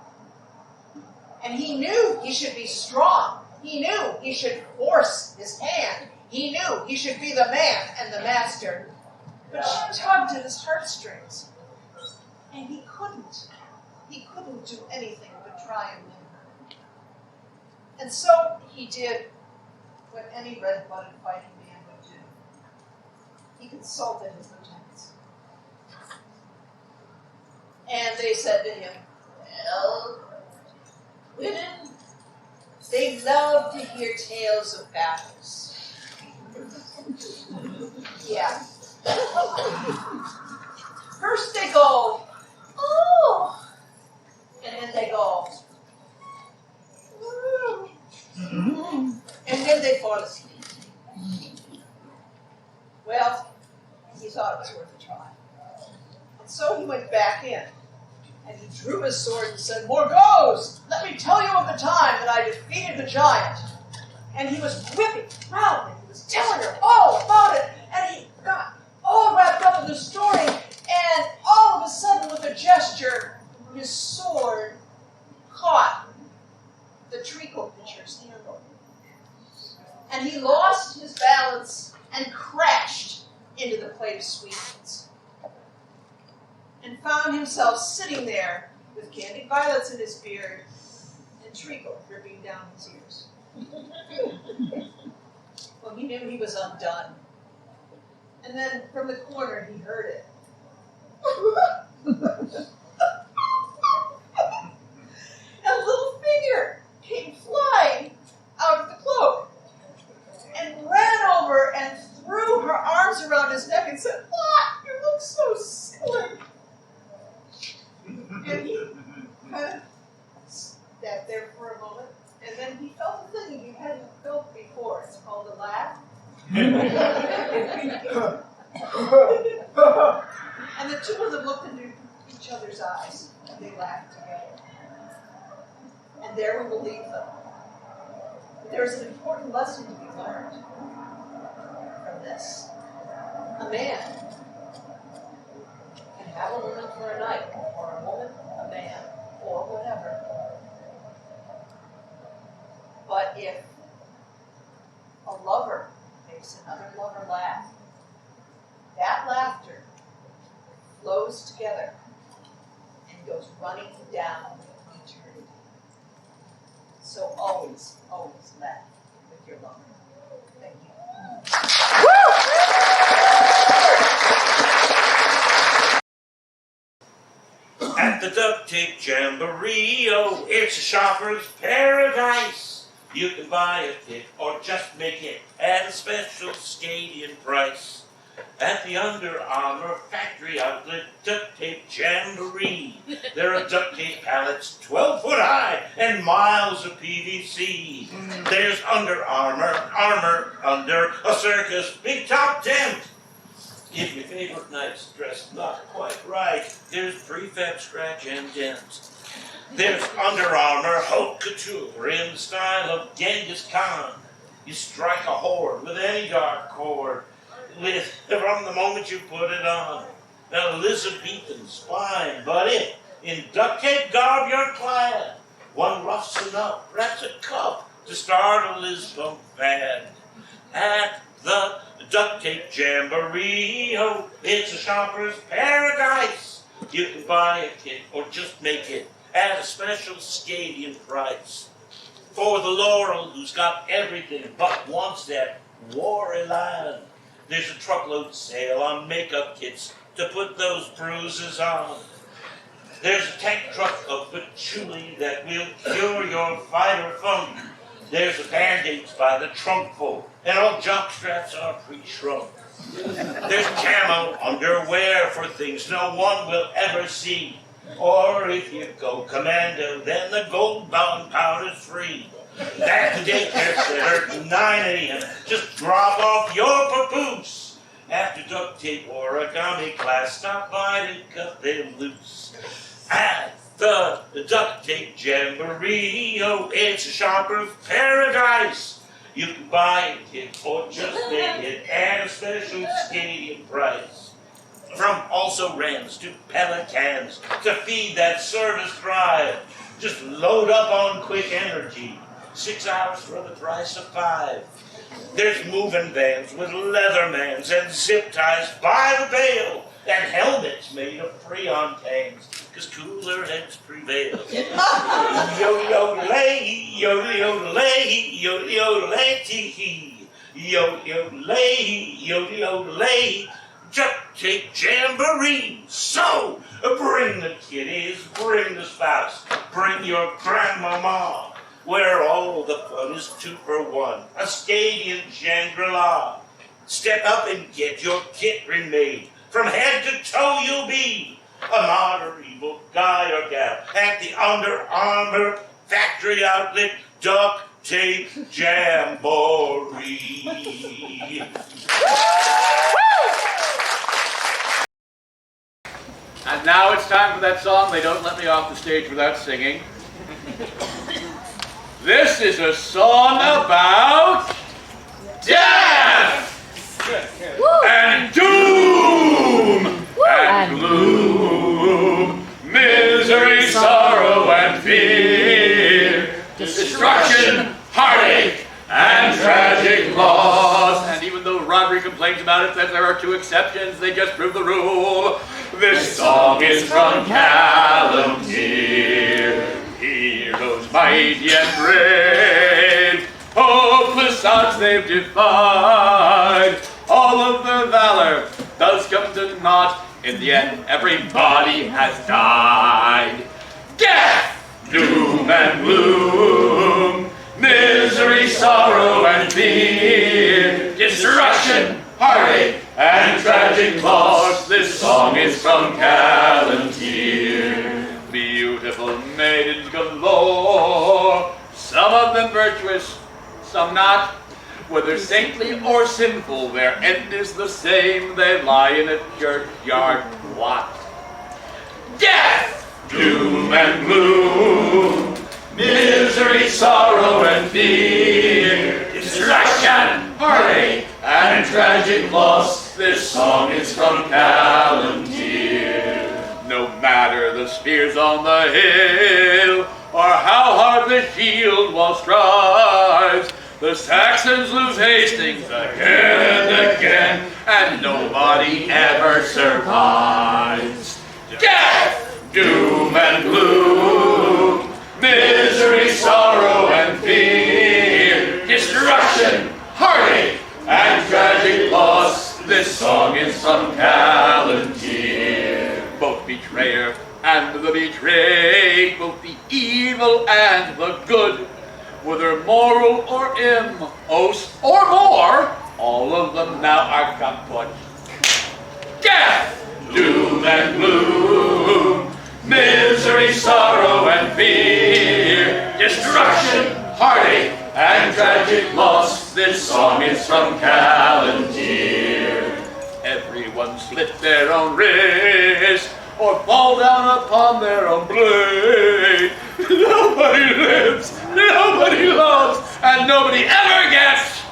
And he knew he should be strong. He knew he should force his hand. He knew he should be the man and the master. But she tugged at his heartstrings. And he couldn't. He couldn't do anything but try and win her. And so he did what any red-blooded fighting man would do. He consulted his lieutenants. And they said to him, well, women, they love to hear tales of battles. Yeah. First they go, oh, and then they go, ooh. And then they fall asleep. Well, he thought it was worth a try. And so he went back in, and he drew his sword and said, Morgause, let me tell you of the time that I defeated the giant. And he was whipping round, and he was telling her all about it, and he got all wrapped up in the story, and all of a sudden, with a gesture, his sword caught the treacle pitcher's handle. And he lost his balance and crashed into the plate of sweetmeats. And found himself sitting there with candied violets in his beard and treacle dripping down his ears. Well, he knew he was undone. And then from the corner he heard it. A little figure came flying out of the cloak and ran over and threw her arms around his neck and said, "Ah, you look so silly." And he kind of sat there for a moment, and then he felt a thing he hadn't felt before. It's called a laugh. And the two of them looked into each other's eyes, and they laughed together. And there we will leave them. There's an important lesson to be learned from this. A man can have a woman for a night, or a woman, a man, or whatever. But if a lover makes another lover laugh, that laughter flows together and goes running down eternity. So always, always laugh with your lover. Thank you. At the duct tape jamboree, oh, it's a shopper's paradise. You can buy a kit or just make it at a special Scadian price. At the Under Armour factory outlet duct tape jamboree, there are duct tape pallets 12 foot high and miles of PVC. There's Under Armour under a circus big top tent. If your favorite knight's dressed not quite right, there's prefab scratch and dents. There's Under Armour haute couture in the style of Genghis Khan. You strike a horde with any dark cord, from the moment you put it on. Now Elizabethan's fine, but if in duct tape garb you're clad, one roughs enough, perhaps a cup, to start a Lisbon fad. At the duct tape jamboree, oh, it's a shopper's paradise. You can buy a kit or just make it at a special Scadian price. For the Laurel who's got everything but wants that Were-Llama, there's a truckload sale on makeup kits to put those bruises on. There's a tank truck of patchouli that will cure your fighter funk. There's a Band-Aids by the trunkful, and all jock straps are pre-shrunk. There's camo underwear for things no one will ever see. Or if you go commando, then the gold bond powder's free. At the daycare center at 9 a.m. Just drop off your papoose. After duct tape origami class, stop by and cut them loose. At the duct tape jamboree, oh, it's a shopper's paradise. You can buy a kit or just make it at a special stadium price. From also-rans to pelicans to feed that service drive. Just load up on quick energy. 6 hours for the price of 5. There's moving vans with leathermans and zip ties by the bale. And helmets made of freon tanks, 'cause cooler heads prevail. Yo-yo-lay, yo-yo-lay, yo-yo-lay, tee-hee. Yo-yo-lay, yo-yo-lay. Duct tape jamboree. So, bring the kiddies, bring the spouse, bring your grandmama, where all the fun is 2 for 1. A stadium Shangri-La. Step up and get your kit remade. From head to toe you'll be a modern evil guy or gal at the Under Armour factory outlet duct tape jamboree. And now it's time for that song they don't let me off the stage without singing. This is a song about death and doom and gloom, misery, sorrow, and fear, destruction, heartache, and tragic loss. And even though Rodri complains about it that there are 2 exceptions, they just prove the rule. This song is from Calumnir. Heroes mighty and brave, hopeless odds they've defied. All of their valor does come to naught. In the end, everybody has died. Death, doom and gloom, misery, sorrow, and fear, destruction, heartache, and tragic loss. This song is from Calumnir. Beautiful maidens galore, some of them virtuous, some not. Whether saintly or sinful, their end is the same. They lie in a churchyard plot. Death, doom and gloom, misery, sorrow, and fear, destruction, heartache, and tragic loss. This song is from Calumnir. No matter the spears on the hill, or how hard the shield wall strives, the Saxons lose Hastings again and again, and nobody ever survives. Death, doom and gloom, misery, sorrow, and fear, destruction, heartache, and tragic loss. This song is from Calumnir. Both betrayer and the betrayed, both the evil and the good, whether moral or immos or more, all of them now are kaput. Death, doom and gloom, misery, sorrow, and fear, destruction, heartache, and tragic loss. This song is from Calumnir. Everyone slit their own wrist, or fall down upon their own blade. Nobody lives, nobody loves, and nobody ever gets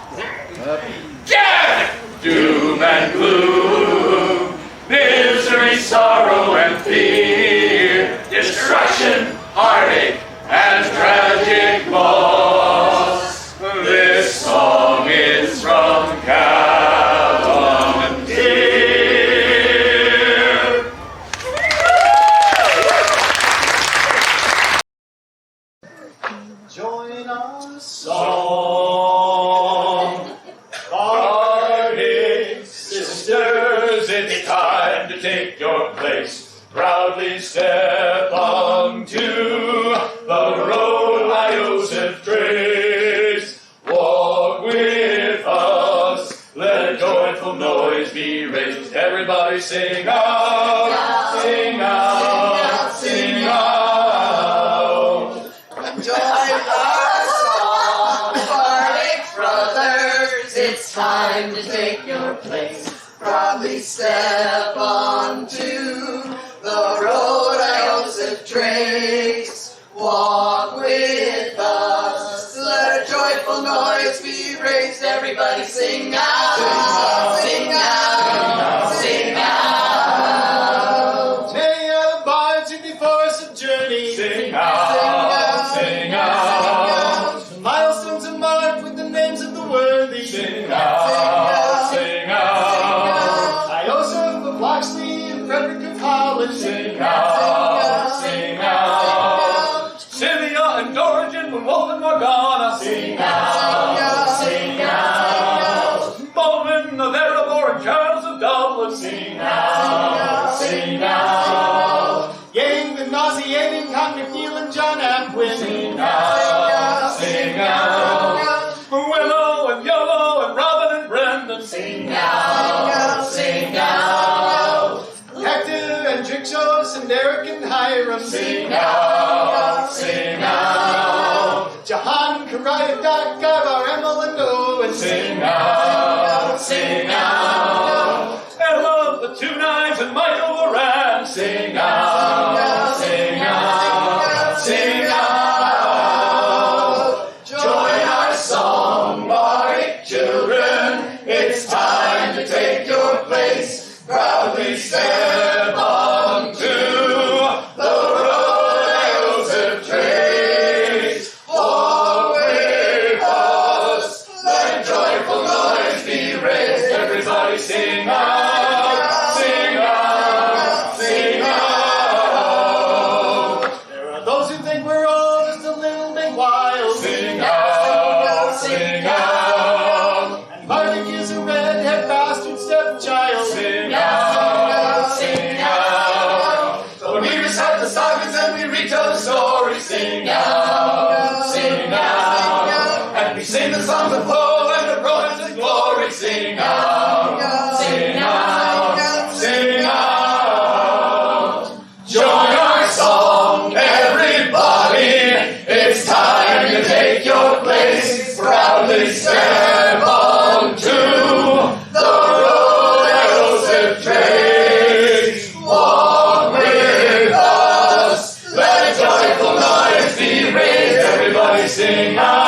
death, doom and gloom, misery, sorrow, and fear, destruction, heartache, and tragic loss. This song is from Calumnir. Join our song, Bardic sisters, it's time to take your place. Proudly step onto the road Ioseph traced. Walk with us, let joyful noise sing out, sing out, sing out. Join our song, Bardic brothers. It's time to take your place. Proudly step onto the road elves have traced. Walk with us, let a joyful noise be raised. Everybody sing out, sing out, sing out. Nay, the bards who before us have journeyed. Sing out, sing out. The milestones are marked with the names of the worthy. Sing out, sing out. Iosef of Locksley and Frederick of Holland. Sing out, sing out. Sylvia and Dorigen from Wolf and Morgana. Sing out, sing out. Baldwin of Erebor and Charles of Dublin. Sing out, sing out. Yea, the nauseating Cantwr and John Apwin. Sing out, sing out. Willow and Yellow and Robin and Brendan. Sing out, sing out. Hector and Drixos and Eric and Hiram. Sing out, sing out. Jahan, Karaya, Gavar, Emil and Owen. Sing out, sing out. Ella, the Two Knives and Michael Moran. Sing out, sing out, sing out. Join our song, Bardic children. It's time to take your place. Proudly step onto the road elves have traced. Walk with us, let joyful noise be raised. Everybody sing out, sing out, sing out. There are those who think we're all just a little bit wild. Sing out, sing out. And Bardic is a red-haired bastard stepchild. Sing out, sing out. So when we recite the sagas and we retell the stories, sing out, sing out. And we sing the songs of woe and the romance and glory, sing out, sing out, sing out. Join our song, everybody. It's time to take your place. Proudly step onto the road elves have traced. Walk with us, let a joyful noise be raised. Everybody sing out.